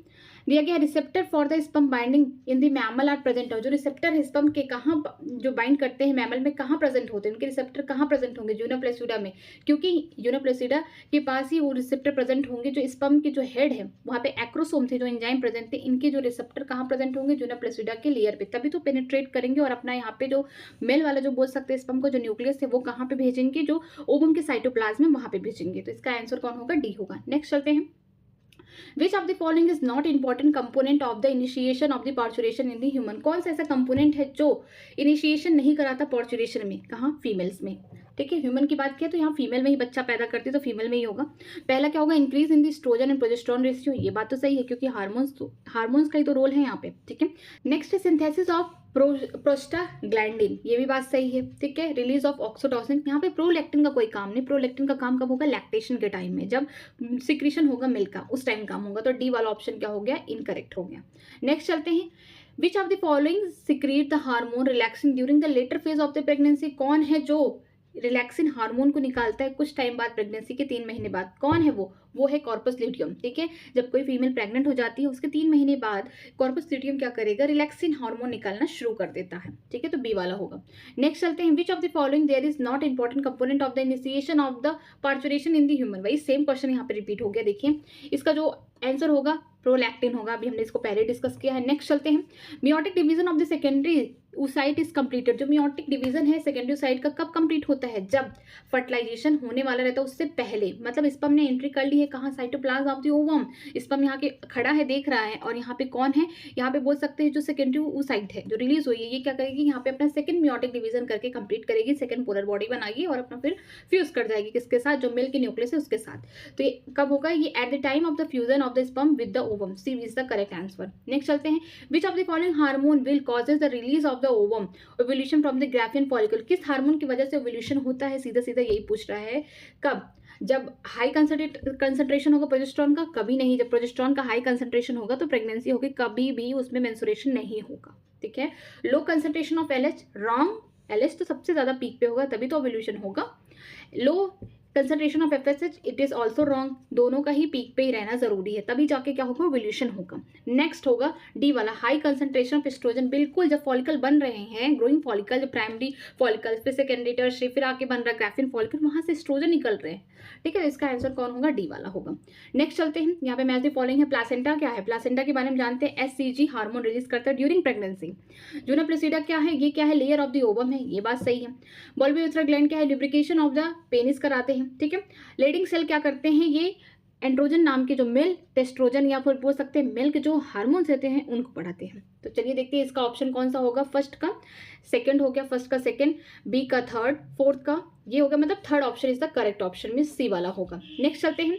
दिया गया receptor for the sperm binding in the mammal are present, जो रिसेप्टर स्पर्म के कहाँ जो बाइंड करते हैं मैमल में कहाँ प्रेजेंट होते हैं, उनके रिसेप्टर कहाँ प्रेजेंट होंगे, यूना प्लेसिडा में, क्योंकि यूना प्लेसिडा के पास ही वो रिसेप्टर प्रेजेंट होंगे। जो स्पर्म के जो हेड है वहाँ पे एक्रोसोम थे, जो एंजाइम प्रेजेंट थे, इनके जो रिसेप्टर कहाँ प्रेजेंट होंगे, यूना प्लेसिडा के लेयर पे, तभी तो पेनिट्रेट करेंगे और अपना यहाँ पे जो मेल वाला जो बोल सकते हैं स्पर्म को जो न्यूक्लियस है वो कहाँ पे भेजेंगे, जो ओवम के साइटोप्लाज्म में वहाँ पे भेजेंगे। तो इसका आंसर कौन होगा, डी होगा। नेक्स्ट चलते हैं। Which of the following is not important component of the initiation of the parturition in the human, कौन सा ऐसा कंपोनेंट है जो इनिशिएशन नहीं कराता पार्चुरेशन में, कहाँ, फीमेल्स में। ठीक है, ह्यूमन की बात किया तो यहाँ फीमेल में ही बच्चा पैदा करती है, तो फीमेल में ही होगा। पहला क्या होगा, increase in the estrogen and progesterone ratio, ये बात तो सही है क्योंकि हार्मोन्स का ही तो रोल है यहाँ पे। ठीक है, नेक्स्ट सिंथेसिस ऑफ प्रोस्टाग्लैंडिन, ये भी बात सही है। ठीक है, रिलीज ऑफ ऑक्सीटोसिन, यहाँ पे प्रोलैक्टिन का कोई काम नहीं, प्रोलैक्टिन का काम कब होगा, लैक्टेशन के टाइम में, जब सिक्रीशन होगा मिल्क का, उस टाइम काम होगा। तो डी वाला ऑप्शन क्या हो गया, इनकरेक्ट हो गया। नेक्स्ट चलते हैं। Which of the following secrete the hormone relaxing during the later phase of the pregnancy, कौन है जो रिलैक्सिन हार्मोन को निकालता है कुछ टाइम बाद, प्रेगनेंसी के 3 महीने बाद, कौन है वो है कॉर्पस ल्यूटियम। ठीक है, जब कोई फीमेल प्रेग्नेंट हो जाती है उसके 3 महीने बाद कॉर्पस ल्यूटियम क्या करेगा, रिलैक्सिन हार्मोन निकालना शुरू कर देता है। ठीक है, तो बी वाला होगा। नेक्स्ट चलते हैं। Which of the following there is not important component of the initiation of the parturition in the human, वही सेम क्वेश्चन यहाँ पे रिपीट हो गया। देखिए इसका जो आंसर होगा प्रोलैक्टिन होगा, अभी हमने इसको पहले डिस्कस किया है। नेक्स्ट चलते हैं। Meiotic division of the secondary oocyte is completed, जो मियोटिक डिवीजन है सेकेंडरी oocyte का कब कंप्लीट होता है, जब फर्टिलाइजेशन होने वाला रहता है उससे पहले, मतलब स्पर्म ने एंट्री कर ली है कहाँ, cytoplasm of the ovum, sperm यहाँ के खड़ा है देख रहा है, और यहाँ पे कौन है, यहाँ पे बोल सकते हैं जो सेकेंडरी oocyte है जो रिलीज हुई है, ये क्या करेगी, यहाँ पे अपना सेकंड मियोटिक डिवीजन करके कंप्लीट करेगी, सेकंड पोलर बॉडी बनाएगी और अपना फिर फ्यूज कर जाएगी किसके साथ, जो मेल की न्यूक्लियस है उसके साथ। तो ये कब होगा, ये at the time of the fusion of the sperm with the ovum, C is the correct answer. Next चलते हैं। Which of the following hormone will causes the release of the ovum ovulation from the graafian follicle, किस hormone की वजह से ovulation होता है, सीधा सीधा यही पूछ रहा है। कब, जब हाई कंसंट्रेशन होगा प्रोजेस्टेरोन का, कभी नहीं, जब प्रोजेस्टेरोन का हाई कंसंट्रेशन होगा तो प्रेगनेंसी होगी, कभी भी उसमें मेंस्ट्रुएशन नहीं होगा। ठीक है, low concentration of LH, wrong, LH तो सबसे ज्यादा पीक पे होगा तभी तो ओव्यूलेशन होगा। Low concentration of FSH it is also wrong, दोनों का ही पीक पे ही रहना जरूरी है, तभी जाके क्या होगा, ओव्यूलेशन होगा। नेक्स्ट होगा डी वाला, हाई कंसंट्रेशन ऑफ एस्ट्रोजन, बिल्कुल जब फॉलिकल बन रहे हैं, ग्रोइंग फॉलिकल, जब प्राइमरी फॉलिकल, फिर सेकेंडरी, टर्शियरी, फिर आके बन रहा है ग्राफिन फॉलिकल, वहां से एस्ट्रोजन निकल रहे हैं, ठीक है। इसका आंसर कौन होगा, डी वाला होगा। नेक्स्ट चलते हैं, यहाँ पे मैच द फॉलोइंग है। प्लासेंटा क्या है, प्लासेंटा के बारे में जानते हैं, एससीजी हार्मोन रिलीज करता है ड्यूरिंग प्रेगनेंसी। जूना प्लसीडा क्या है, ये क्या है, लेयर ऑफ द ओवम है, ये बात सही है। बल्ब यूरेथ्रल ग्लैंड क्या है, लुब्रिकेशन ऑफ द पेनिस कराते हैं, ठीक है। लीडिंग सेल क्या करते हैं, ये एंड्रोजन नाम के जो मेल टेस्ट्रोजन या फिर बोल सकते हैं मिल्क जो हार्मोन्स रहते हैं उनको बढ़ाते हैं। तो चलिए देखते हैं इसका ऑप्शन कौन सा होगा, फर्स्ट का सेकंड हो गया, फर्स्ट का सेकंड, बी का थर्ड, फोर्थ का ये होगा, मतलब third option is the correct option, में सी वाला होगा। नेक्स्ट चलते हैं,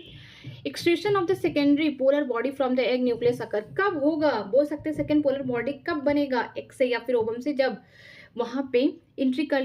extrusion of the secondary polar body from the egg nucleus occur कब होगा, बोल सकते हैं सेकेंड पोलर बॉडी कब बनेगा, एग से या फिर ओवम से, जब वहां पे एंट्री कर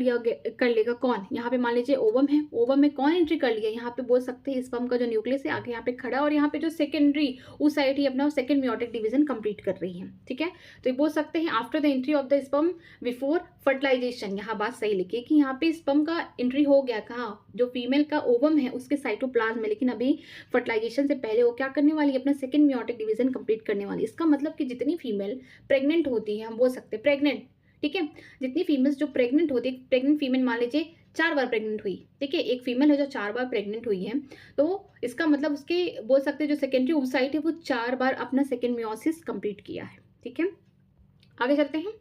लेगा कौन, यहाँ पे मान लीजिए ओवम है, ओवम में कौन एंट्री कर लिया, यहाँ पे बोल सकते हैं स्पर्म का जो न्यूक्लियस है आगे यहाँ पे खड़ा, और यहाँ पे जो सेकेंडरी उस साइड ही अपना सेकेंड मियोटिक डिवीजन कंप्लीट कर रही है, ठीक है। तो ये बोल सकते हैं after the entry of the sperm before fertilization, यहाँ बात सही लिखी कि यहाँ पे स्पर्म का एंट्री हो गया, कहाँ, जो फीमेल का ओवम है उसके साइटोप्लाज्म में, लेकिन अभी फर्टिलाइजेशन से पहले वो क्या करने वाली है, अपना सेकेंड मियोटिक डिवीजन कंप्लीट करने वाली। इसका मतलब कि जितनी फीमेल प्रेग्नेंट होती है, हम बोल सकते हैं प्रेग्नेंट, ठीक है, जितनी फीमेल्स जो प्रेग्नेंट होती है, प्रेग्नेंट फीमेल मान लीजिए 4 बार प्रेग्नेंट हुई, ठीक है, एक फीमेल है जो 4 बार प्रेग्नेंट हुई है, तो इसका मतलब उसके बोल सकते हैं जो सेकेंडरी ओवसाइट है वो 4 बार अपना सेकेंड मियोसिस कंप्लीट किया है, ठीक है। आगे चलते हैं,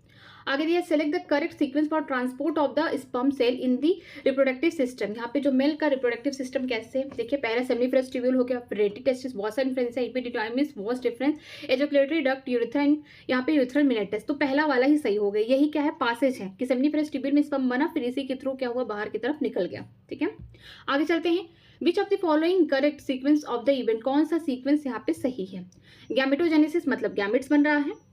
आगे दिया select the correct sequence for transport of the sperm cell in the reproductive system. यहाँ पे जो मेल का रिप्रोडक्टिव सिस्टम कैसे, देखिए पहला सेमिनिफरस ट्यूब्यूल हो गया, rete testis, vasa efferentia, epididymis, vas deferens, ejaculatory duct, urethra, यहाँ पे यूरेथ्रल मिलेटस, तो पहला वाला ही सही हो गया। यही क्या है, पासेज है कि सेमिनिफरस ट्यूब्यूल में स्पर्म बना, फिर इसी के थ्रू क्या हुआ, बाहर की तरफ निकल गया, ठीक है। आगे चलते हैं, which of the following correct sequence of the event, कौन सा सीक्वेंस यहाँ पे सही है। गैमेटोजेनेसिस मतलब गैमेट्स बन रहा है,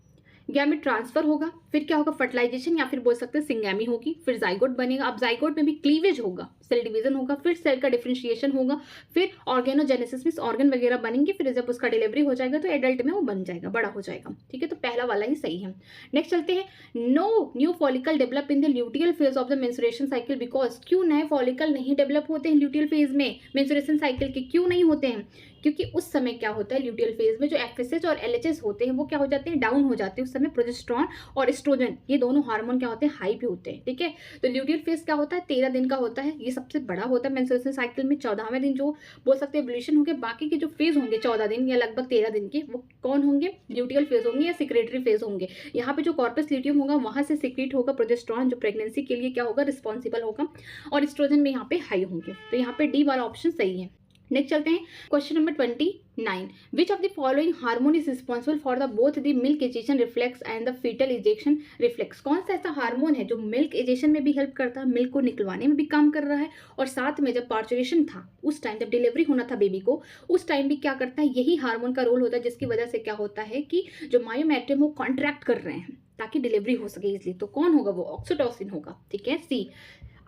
गैमेट ट्रांसफर होगा, फिर क्या होगा, फर्टिलाइजेशन या फिर बोल सकते हैं सिंगैमी होगी, फिर जाइगोट बनेगा, अब जाइगोट में भी क्लीवेज होगा, सेल डिवीजन होगा, फिर सेल का डिफरेंशिएशन होगा, फिर ऑर्गेनोजेनेसिस में ऑर्गन वगैरह बनेंगे, फिर जब उसका डिलीवरी हो जाएगा तो एडल्ट में वो बन जाएगा, बड़ा हो जाएगा, ठीक है। तो पहला वाला ही सही है। नेक्स्ट चलते हैं, no new follicle develop in the luteal phase of the menstruation cycle because, क्यों नए फॉलिकल नहीं डेवलप होते हैं ल्यूटियल फेज में मेंस्ट्रुएशन साइकिल के, क्यों नहीं होते हैं, क्योंकि उस समय क्या होता है ल्यूटियल फेज में जो एफएसएच और एलएचएस होते हैं वो क्या हो जाते हैं, डाउन हो जाते हैं, उस समय प्रोजेस्टेरॉन और एस्ट्रोजन ये दोनों हार्मोन क्या होते हैं, हाई पे होते हैं, ठीक है। तो ल्यूटियल फेज क्या होता है, 13 दिन का होता है, ये सबसे बड़ा होता है मेंस्ट्रुएशन साइकिल में। 14वें दिन जो बोल सकते हैं एवोल्यूशन होंगे, बाकी के जो फेज होंगे 14 दिन या लगभग 13 दिन के, वो कौन होंगे, ल्यूटियल फेज होंगे या सिक्रेटरी फेज होंगे। यहाँ पे जो कॉर्पस ल्यूटियम होगा वहां से सिक्रीट होगा प्रोजेस्टेरॉन जो प्रेगनेंसी के लिए क्या होगा, रिस्पॉन्सिबल होगा, और एस्ट्रोजन में यहाँ पे हाई होंगे, तो यहाँ पे डी वाला ऑप्शन सही है। नेक्स्ट चलते हैं, question number 29, which of the following hormone is responsible for the both the milk ejection reflex and the fetal ejection reflex. कौन सा ऐसा हार्मोन है जो मिल्क एजेशन में भी हेल्प करता है, मिल्क को निकलवाने में भी काम कर रहा है, और साथ में जब पार्चुरेशन था उस टाइम, जब डिलीवरी होना था बेबी को, उस टाइम भी क्या करता है, यही हार्मोन का रोल होता है, जिसकी वजह से क्या होता है कि जो मायोमेट्रियम वो कॉन्ट्रैक्ट कर रहे हैं ताकि डिलीवरी हो सके इजली। तो कौन होगा, वो ऑक्सीटोसिन होगा, ठीक है, सी।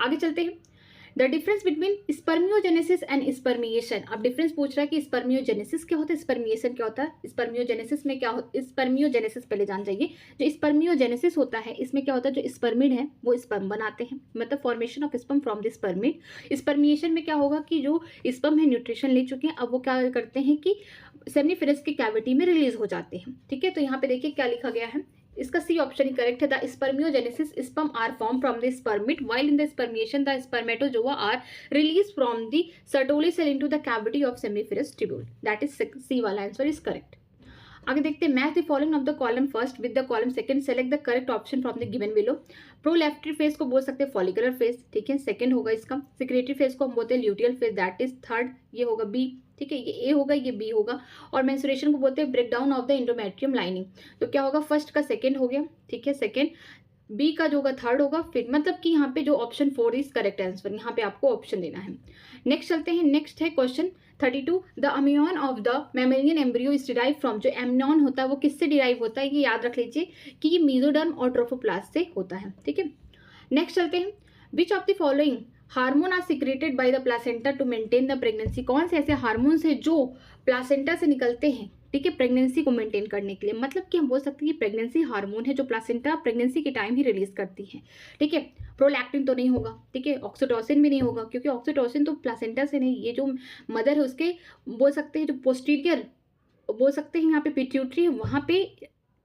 आगे चलते हैं, the difference between spermiogenesis and spermiation. अब डिफरेंस पूछ रहा है कि स्पर्मियोजेनेसिस क्या होता है, स्पर्मिएशन क्या होता है। स्पर्मियोजेनेसिस में क्या होता है, स्पर्मियोजेनेसिस पहले जान जाइए। जो स्पर्मियोजेनेसिस होता है इसमें क्या होता है, जो स्पर्मिड है वो स्पर्म बनाते हैं, मतलब formation of sperm from the spermatid. Spermiation में क्या होगा कि जो स्पर्म है न्यूट्रिशन ले चुके हैं, अब वो क्या करते हैं कि सेमिनिफरस की कैविटी में रिलीज हो जाते हैं, ठीक है। तो यहाँ पे देखिए क्या लिखा गया है, इसका सी ऑप्शन ही करेक्ट है। The spermiogenesis sperm are form from the spermatid while in the spermiation the spermatozoa are release from the Sertoli cell into the cavity of seminiferous tubule, that is C वाला answer is correct. आगे देखते हैं, match the following of the column first with the column second, select the correct option from the given below. Proliferative phase को बोल सकते हैं follicular phase, ठीक है, सेकंड होगा इसका। सेक्रेटरी फेज को हम बोलते हैं luteal phase, that is third, ये होगा बी, ठीक है, ये ए होगा, ये बी होगा। और मेंस्ट्रुएशन को बोलते हैं breakdown of the endometrium lining, तो क्या होगा, फर्स्ट का सेकंड हो गया, ठीक है, सेकंड, बी का जो होगा थर्ड होगा, फिर मतलब कि यहाँ पे जो ऑप्शन 4 इज करेक्ट आंसर, यहाँ पे आपको ऑप्शन देना है। नेक्स्ट चलते हैं, नेक्स्ट है question 32, the amnion of the mammalian embryo is derive from. जो एम्नियन होता है वो किससे डिराइव होता है, ये याद रख लीजिए कि ये मेसोडर्म और ट्रोफोप्लास्ट से होता है, ठीक है। नेक्स्ट चलते हैं, which of the following hormone are secreted by the placenta to maintain the pregnancy. कौन से ऐसे हार्मोन्स हैं जो प्लासेंटा से निकलते हैं ठीक है, प्रेगनेंसी को मेंटेन करने के लिए। मतलब कि हम बोल सकते हैं कि प्रेगनेंसी हार्मोन है जो प्लासेंटा प्रेगनेंसी के टाइम ही रिलीज करती है। ठीक है, प्रोलैक्टिन तो नहीं होगा, ठीक है, ऑक्सीटोसिन भी नहीं होगा, क्योंकि ऑक्सीटोसिन तो प्लासेंटा से नहीं, ये जो मदर है उसके बोल सकते हैं जो पोस्टीरियर बोल सकते हैं यहाँ पे पिट्यूटरी है, वहाँ पे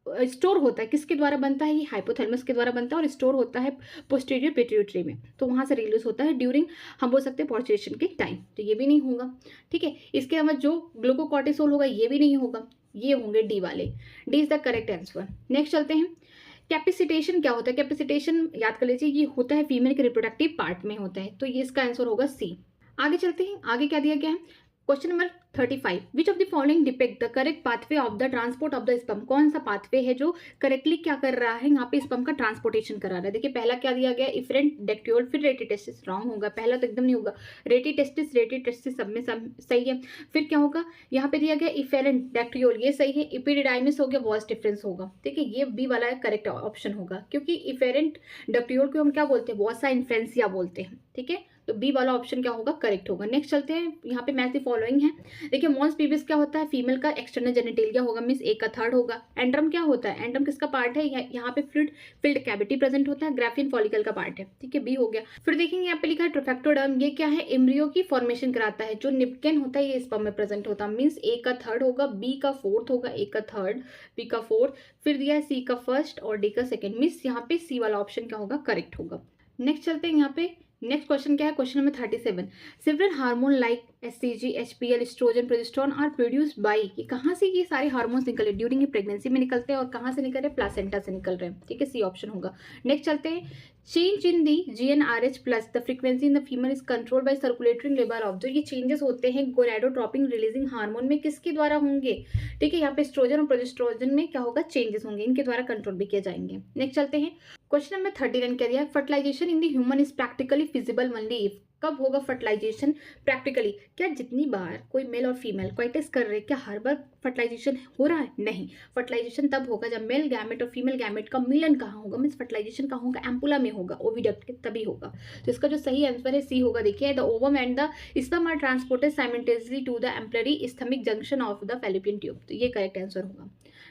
स्टोर होता है। किसके द्वारा बनता है? ये हाइपोथैलेमस के द्वारा बनता है और स्टोर होता है पोस्टीरियर पिट्यूटरी में, तो वहाँ से रिलीज होता है ड्यूरिंग हम बोल सकते हैं पोस्चुरेशन के टाइम, तो ये भी नहीं होगा। ठीक है, इसके अलावा जो ग्लूकोकॉर्टिसोल होगा ये भी नहीं होगा, ये होंगे डी वाले। D is the correct answer. Next चलते हैं, कैपेसिटेशन क्या होता है? कैपेसिटेशन याद कर लीजिए, ये होता है फीमेल के रिप्रोडक्टिव पार्ट में होता है, तो ये इसका आंसर होगा सी। आगे चलते हैं, आगे क्या दिया गया है? Question number 35, which of the following depict the correct pathway of the transport of the sperm? कौन सा पाथवे है जो करेक्टली क्या कर रहा है यहाँ पे स्पर्म का ट्रांसपोर्टेशन करा रहा है? देखिए पहला क्या दिया गया, इफरेंट डेक्ट्यूल, फिर रेटिटेस्टिस। रॉन्ग होगा, पहला तो एकदम नहीं होगा। रेटिटेस्टिस सब में सही है। फिर क्या होगा, यहाँ पे दिया गया इफेरेंट डेक्ट्यूल, ये सही है। इपिडिडाइमिस हो गया, वॉइस डिफरेंस होगा। ठीक है, ये बी वाला करेक्ट ऑप्शन होगा, क्योंकि इफेरेंट डेक्ट्यूल को हम क्या बोलते हैं? वॉसा इन्फ्लुएंसिया बोलते हैं। ठीक है, तो बी वाला ऑप्शन क्या होगा? करेक्ट होगा। नेक्स्ट चलते हैं, यहाँ पे मैच द फॉलोइंग है। देखिए मॉन्स पीविस क्या होता है? फीमेल का एक्सटर्नल जेनिटेलिया होगा, मींस एक का थर्ड होगा। एंड्रम क्या होता है? एंड्रम किसका पार्ट है? यहाँ पे फिल्ड कैविटी प्रेजेंट होता है, ग्राफियन फॉलिकल का पार्ट है। ठीक है, बी हो गया। फिर देखेंगे यहाँ पे लिखा है ट्रोफैक्टोडर्म, ये क्या है? एम्ब्रियो की फॉर्मेशन कराता है। जो निप्केन होता है ये स्पर्म में प्रेजेंट होता है, मीन्स ए का थर्ड होगा, बी का फोर्थ होगा, ए का थर्ड, बी का फोर्थ, फिर दिया है सी का फर्स्ट और डी का सेकेंड, मीन्स यहाँ पे सी वाला ऑप्शन क्या होगा? करेक्ट होगा। नेक्स्ट चलते हैं, यहाँ पे नेक्स्ट क्वेश्चन क्या है? Question number 37, several hormone like SCG, HPL, estrogen, progesterone are produced by, ये कहाँ से ये सारे हार्मोन्स निकले? ड्यूरिंग ये प्रेगनेंसी में निकलते हैं, और कहाँ से निकल रहे हैं? प्लासेंटा से निकल रहे हैं। ठीक है, सी ऑप्शन होगा। नेक्स्ट चलते हैं, change in the GnRH plus the frequency in the female is controlled by circulatory level of, जो ये चेंजेस होते हैं गोनाडोट्रोपिन रिलीजिंग हार्मोन में, किसके द्वारा होंगे? ठीक है, यहाँ पे एस्ट्रोजन और प्रोजेस्टेरोन में क्या होगा? चेंजेस होंगे, इनके द्वारा कंट्रोल भी किए जाएंगे। नेक्स्ट चलते हैं, क्वेश्चन नंबर 39 क्या दिया है? Fertilization in the human is practically feasible only if, कब होगा फर्टिलाइजेशन प्रैक्टिकली? क्या जितनी बार कोई मेल और फीमेल कोइटस कर रहे हैं, क्या हर बार फर्टिलाइजेशन हो रहा है? नहीं, फर्टिलाइजेशन तब होगा जब मेल गैमेट और फीमेल गैमेट का मिलन कहाँ होगा, मीन्स फर्टिलाइजेशन कहाँ होगा? एम्पुला में होगा, ओविडक्ट के, तभी होगा। तो इसका जो सही आंसर है सी होगा। देखिए, the ovum and the sperm are transported simultaneously to the ampullary isthmic junction of the fallopian tube, तो ये करेक्ट आंसर होगा।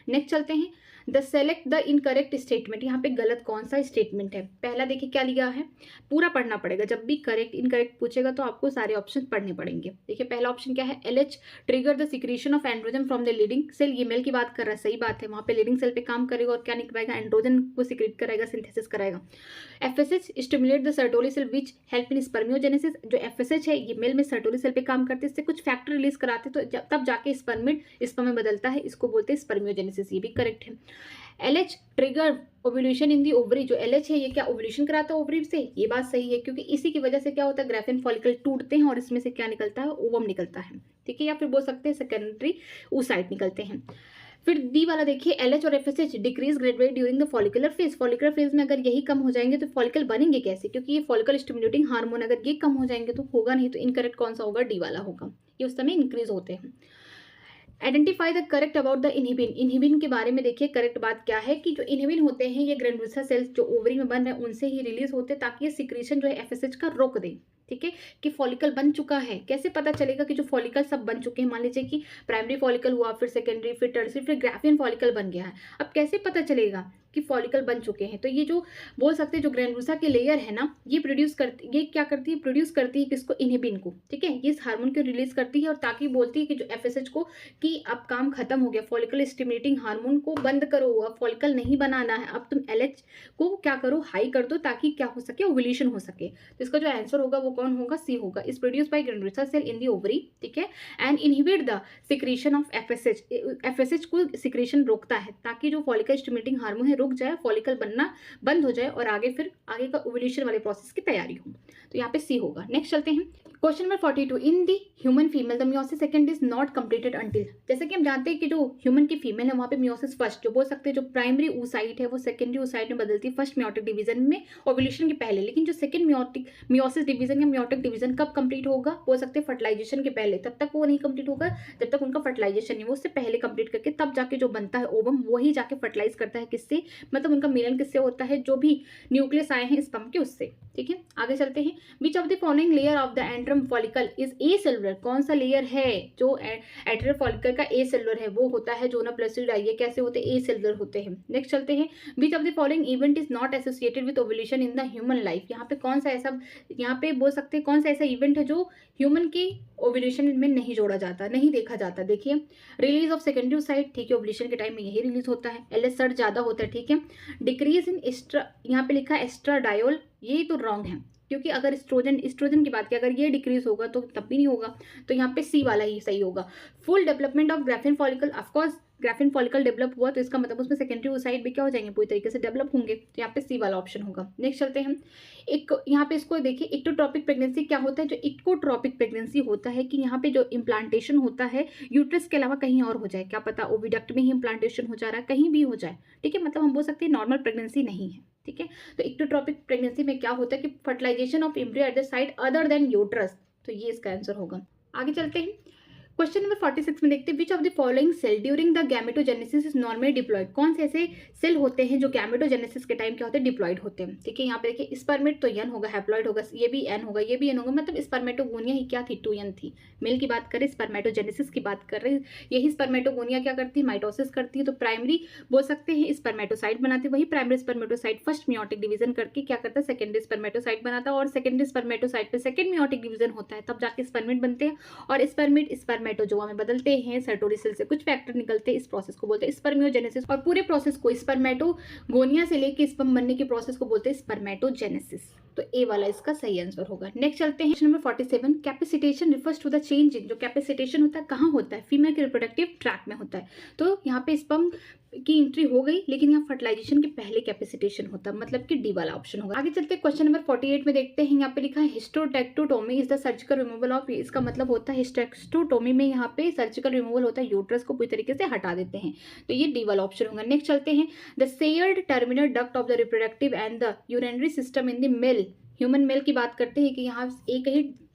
नेक्स्ट चलते हैं, the select the incorrect statement, यहाँ पे गलत कौन सा स्टेटमेंट है? पहला देखिए क्या लिखा है, पूरा पढ़ना पड़ेगा, जब भी करेक्ट इनकरेक्ट पूछेगा तो आपको सारे ऑप्शन पढ़ने पड़ेंगे। देखिए पहला ऑप्शन क्या है? LH trigger the secretion of androgen from the leading cell, ये मेल की बात कर रहा है, सही बात है, वहाँ पे लीडिंग सेल पे काम करेगा और क्या निकलेगा? एंड्रोजन को सिक्रीट कराएगा, सिंथेसिस कराएगा। FSH stimulate the Sertoli cell which help in spermiogenesis, जो एफएसएच है ये मेल में सर्टोली सेल पे काम करते हैं, इससे कुछ फैक्टर रिलीज कराते हैं, तो तब जाके स्पर्मिड स्पर्म में बदलता है, इसको बोलते हैं स्पर्मियोजेनेसिस, ये भी करेक्ट है। LH trigger ovulation in the ovary, जो एलएच है ये क्या ओव्यूलेशन कराता है ओवरी से, ये बात सही है, क्योंकि इसी की वजह से क्या होता है? ग्राफियन फॉलिकल टूटते हैं और इसमें से क्या निकलता है? ओवम निकलता है। ठीक है, या फिर बोल सकते हैं सेकेंडरी oocyte निकलते हैं। फिर डी वाला देखिए, एलएच और FSH decrease gradually during the follicular phase, follicular phase में अगर यही कम हो जाएंगे तो फॉलिकल बनेंगे कैसे? क्योंकि ये फॉलिकल स्टिमुलेटिंग हार्मोन अगर ये कम हो जाएंगे तो होगा नहीं, तो इनकरेक्ट कौन सा होगा? डी वाला होगा, ये उस समय इंक्रीज होते हैं। Identify the correct about the inhibin, inhibin के बारे में देखिए करेक्ट बात क्या है कि जो इनहिबिन होते हैं ये ग्रैनुलोसा सेल्स जो ओवरी में बन रहे हैं उनसे ही रिलीज होते हैं, ताकि ये सिक्रीशन जो है एफएसएच का रोक दे। ठीक है, कि फॉलिकल बन चुका है। कैसे पता चलेगा कि जो फॉलिकल सब बन चुके हैं? मान लीजिए कि प्राइमरी फॉलिकल हुआ, फिर सेकेंडरी, फिर टर्सरी, फिर ग्राफियन फॉलिकल बन गया है, अब कैसे पता चलेगा कि फॉलिकल बन चुके हैं? तो ये जो बोल सकते हैं जो ग्रैनुलोसा की लेयर है ना, ये क्या करती है? प्रोड्यूस करती है किसको? इनहिबिन को। ठीक है, ये इस हार्मोन को रिलीज करती है और ताकि बोलती है कि जो एफएसएच को कि अब काम खत्म हो गया, फॉलिकल स्टिमुलेटिंग हार्मोन को बंद करो, अब फॉलिकल नहीं बनाना है, अब तुम एलएच को क्या करो? हाई कर दो, ताकि क्या हो सके? ओव्यूलेशन हो सके। तो इसका जो आंसर होगा वो कौन होगा? सी होगा। Is produce by granulosa cell in the ovary, ठीक है, and inhibit the secretion of FSH, FSH को सिक्रीशन रोकता है, ताकि जो फॉलिकल स्टिमुलेटिंग हार्मोन है रुक जाए, फॉलिकल बनना बंद हो जाए और आगे का ओव्यूलेशन वाले प्रोसेस की तैयारी हो। तो यहाँ पे सी होगा। नेक्स्ट चलते हैं, question number 42, in the human female the meiosis second is not completed until, जैसे कि हम जानते हैं कि जो ह्यूमन की फीमेल है वहाँ पे मियोसिस फर्स्ट, जो बोल सकते हैं जो प्राइमरी oocyte है वो सेकेंडरी oocyte में बदलती है फर्स्ट मियोटिक डिवीजन में ओव्यूलेशन के पहले, लेकिन जो सेकंड मियोसिस डिवीजन या मियोटिक डिवीजन कब कंप्लीट होगा? बोल सकते हैं फर्टिलाइजेशन के पहले, तब तक वो नहीं कंप्लीट होगा जब तक उनका फर्टिलाइजेशन नहीं, वो उससे पहले कंप्लीट करके तब जाके जो बनता है ओवम वही जाके फर्टिलाइज करता है, किससे? मतलब उनका मिलन किससे होता है? जो भी न्यूक्लियस आए हैं स्पर्म के उससे। ठीक है, आगे चलते हैं, which of the following layer of the antrum एट्रम फॉलिकल इज ए सेलुलर, कौन सा लेयर है जो एट्रम फॉलिकल का ए सेलुलर है, वो होता है जोना प्लास्टिडाई। ये कैसे होते हैं, ए सेलुलर होते हैं। नेक्स्ट चलते हैं, which of the following event is not associated with ovulation in the human life. यहाँ पे कौन सा ऐसा, यहाँ पे बोल सकते हैं कौन सा ऐसा इवेंट है जो ह्यूमन की ओव्यूलेशन में नहीं जोड़ा जाता, नहीं देखा जाता। देखिए, रिलीज ऑफ सेकेंडरी ओसाइट, ठीक है, ओव्यूलेशन के टाइम में यही रिलीज होता है। LH ज्यादा होता है, ठीक है। डिक्रीज इन एस्ट्रा, यहाँ पे लिखा है एस्ट्राडायोल, ये तो रॉन्ग है, क्योंकि अगर एस्ट्रोजन की बात की अगर ये डिक्रीज होगा तो तब भी नहीं होगा, तो यहाँ पे सी वाला ही सही होगा। Full development of graphene follicle, of course graphene follicle develop हुआ तो इसका मतलब उसमें सेकेंडरी ओसाइट भी क्या हो जाएंगे, पूरी तरीके से डेवलप होंगे, तो यहाँ पे सी वाला ऑप्शन होगा। नेक्स्ट चलते हैं, एक यहाँ पे इसको देखिए, इक्टोट्रॉपिक प्रेगनेंसी क्या होता है। जो इक्टोट्रॉपिक प्रेगनेंसी होता है कि यहाँ पे जो इम्प्लांटेशन होता है यूट्रस के अलावा कहीं और हो जाए, क्या पता ओविडक्ट में ही इम्प्लांटेशन हो जा रहा है, कहीं भी हो जाए, ठीक है, मतलब हम बोल सकते हैं नॉर्मल प्रेगनेंसी नहीं है, ठीक है। तो इक्टोट्रॉपिक प्रेगनेंसी में क्या होता है कि fertilization of embryo at the site other than uterus, तो ये इसका आंसर होगा। आगे चलते हैं, क्वेश्चन नंबर 46 में देखते हैं, which of the following cell during the gametogenesis is normally diploid. कौन से ऐसे सेल होते हैं जो गैमेटोजेनेसिस के टाइम क्या होते हैं, डिप्लॉयड होते हैं, ठीक है। यहाँ पे देखिए, स्पर्मेट तो एन होगा, हैप्लॉइड होगा, ये भी एन होगा, ये भी एन होगा, मतलब स्पर्मेटोगोनिया ही क्या थी, 2n थी। मेल की बात करें, स्पर्मेटोजेनेसिस की बात कर रहे हैं, यही स्पर्मेटोगोनिया क्या करती है, माइटोसिस करती है। तो प्राइमरी बोल सकते हैं स्पर्मेटोसाइट बनाती है, वही primary spermatocyte first meiotic division करके क्या करता है, सेकेंडरी स्पर्मेटोसाइट बनाता है, और सेकेंडरी स्पर्मेटोसाइट पे सेकेंड मियोटिक डिवीजन होता है, तब जाके स्पर्मेट बनते हैं, और स्पर्मेट स्पर्मेटोजोआ में बदलते हैं, सर्टोरी सेल से कुछ फैक्टर निकलते हैं, इस प्रोसेस को बोलते हैं स्पर्मियोजेनेसिस, और पूरे प्रोसेस को स्पर्मेटोगोनिया से लेके स्पर्म बनने के प्रोसेस को बोलते हैं स्पर्मेटोजेनेसिस। तो ए वाला इसका सही आंसर होगा। नेक्स्ट चलते हैं, number 47, capacitation refers to the change in, जो कैपेसिटेशन होता है कहाँ होता है, फीमेल के रिप्रोडक्टिव ट्रैक में होता है। तो यहाँ पे स्पर्म की एंट्री हो गई, लेकिन यहाँ फर्टिलाइजेशन के पहले कैपेसिटेशन होता है, मतलब कि डी वाला ऑप्शन होगा। आगे चलते हैं, क्वेश्चन नंबर 48 में देखते हैं, यहाँ पे लिखा है hysterectomy is the surgical removal of, इसका मतलब होता है हिस्टेरेक्टोटोमी में यहाँ पे सर्जिकल रिमूवल होता है, यूट्रस को पूरी तरीके से हटा देते हैं, तो ये डी वाला ऑप्शन होगा। नेक्स्ट चलते हैं, the shared terminal duct of the reproductive and the urinary system in the male, human male की बात करते हैं कि यहाँ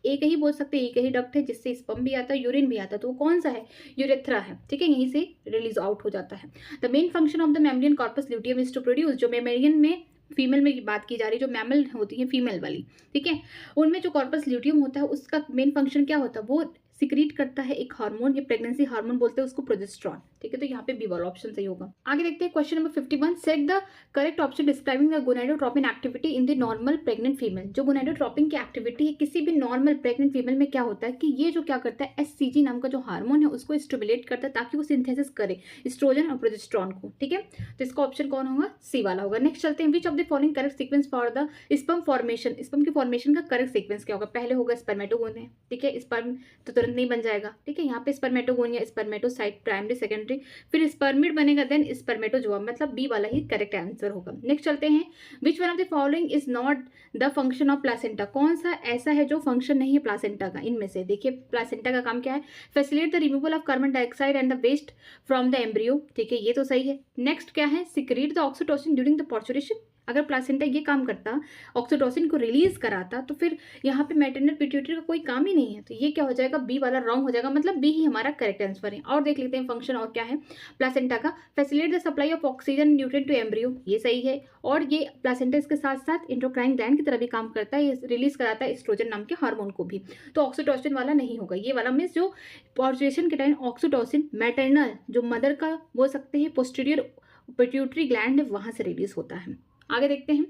एक ही बोल सकते हैं, एक ही डक्ट है जिससे स्पर्म भी आता है, यूरिन भी आता है, तो वो कौन सा है, यूरेथ्रा है, ठीक है, यहीं से रिलीज आउट हो जाता है। The main function of the mammalian corpus luteum is to produce, जो मैमेलियन में फीमेल में बात की जा रही है, जो मैमल होती है फीमेल वाली, ठीक है, उनमें जो कॉर्पस ल्यूटियम होता है उसका मेन फंक्शन क्या होता है, वो सिक्रीट करता है एक हार्मोन, ये प्रेगनेंसी हार्मोन बोलते हैं उसको, प्रोजेस्टेरॉन, ठीक है, तो यहाँ पे बी वाला ऑप्शन सही होगा। आगे देखते हैं, question number 51, set the correct option describing the gonadotropin activity in the normal pregnant female. जो गोनाडोट्रोपिन की एक्टिविटी है किसी भी नॉर्मल प्रेग्नेंट फीमेल में क्या होता है कि ये जो क्या करता है, SCG नाम का जो हार्मोन है उसको स्टिमुलेट करता है ताकि वो सिंथेसिस करे एस्ट्रोजन और प्रोजेस्टेरॉन को, ठीक है, तो इसका ऑप्शन कौन होगा, सी वाला होगा। नेक्स्ट चलते हैं, which of the following correct sequence for the sperm formation, sperm की फॉर्मेशन का करेक्ट सीक्वेंस क्या होगा, पहले होगा स्पर्मेटोगोनिया, ठीक है, स्पर्म तो तुरंत नहीं बन जाएगा, ठीक है, यहाँ पे स्पर्मेटोगोनिया, स्पर्मेटोसाइट, प्राइमरी सेकेंडरी, फिर स्पर्मिड बनेगा, देन स्पर्मेटोजोआ, मतलब बी वाला ही करेक्ट आंसर होगा। नेक्स्ट चलते हैं, which one of the following is not the function of placenta, कौन सा ऐसा है जो फंक्शन नहीं है प्लासेंटा का, इनमें से देखिए प्लासेंटा का काम क्या है, facilitate the removal of carbon dioxide and the waste from the embryo, ठीक है, ये तो सही है। नेक्स्ट क्या है, secrete the oxytocin during the parturition, अगर प्लासेंटा ये काम करता, ऑक्सीटोसिन को रिलीज कराता, तो फिर यहाँ पे मैटरनल पिट्यूटरी का कोई काम ही नहीं है, तो ये क्या हो जाएगा, बी वाला रॉन्ग हो जाएगा, मतलब बी ही हमारा करेक्ट आंसर है। और देख लेते हैं फंक्शन और क्या है प्लासेंटा का, facilitate the supply of oxygen nutrient to embryo, ये सही है, और ये प्लासेंटा इसके साथ साथ इंडोक्राइन ग्लैंड की तरह भी काम करता है, ये रिलीज कराता है एस्ट्रोजन नाम के हार्मोन को भी, तो ऑक्सीटोसिन वाला नहीं होगा, ये वाला मीन्स जो पार्चुरेशन के टाइम ऑक्सीटोसिन मैटरनल जो मदर का बोल सकते हैं पोस्टीरियर पिट्यूटरी ग्लैंड है वहां से रिलीज होता है। आगे देखते हैं,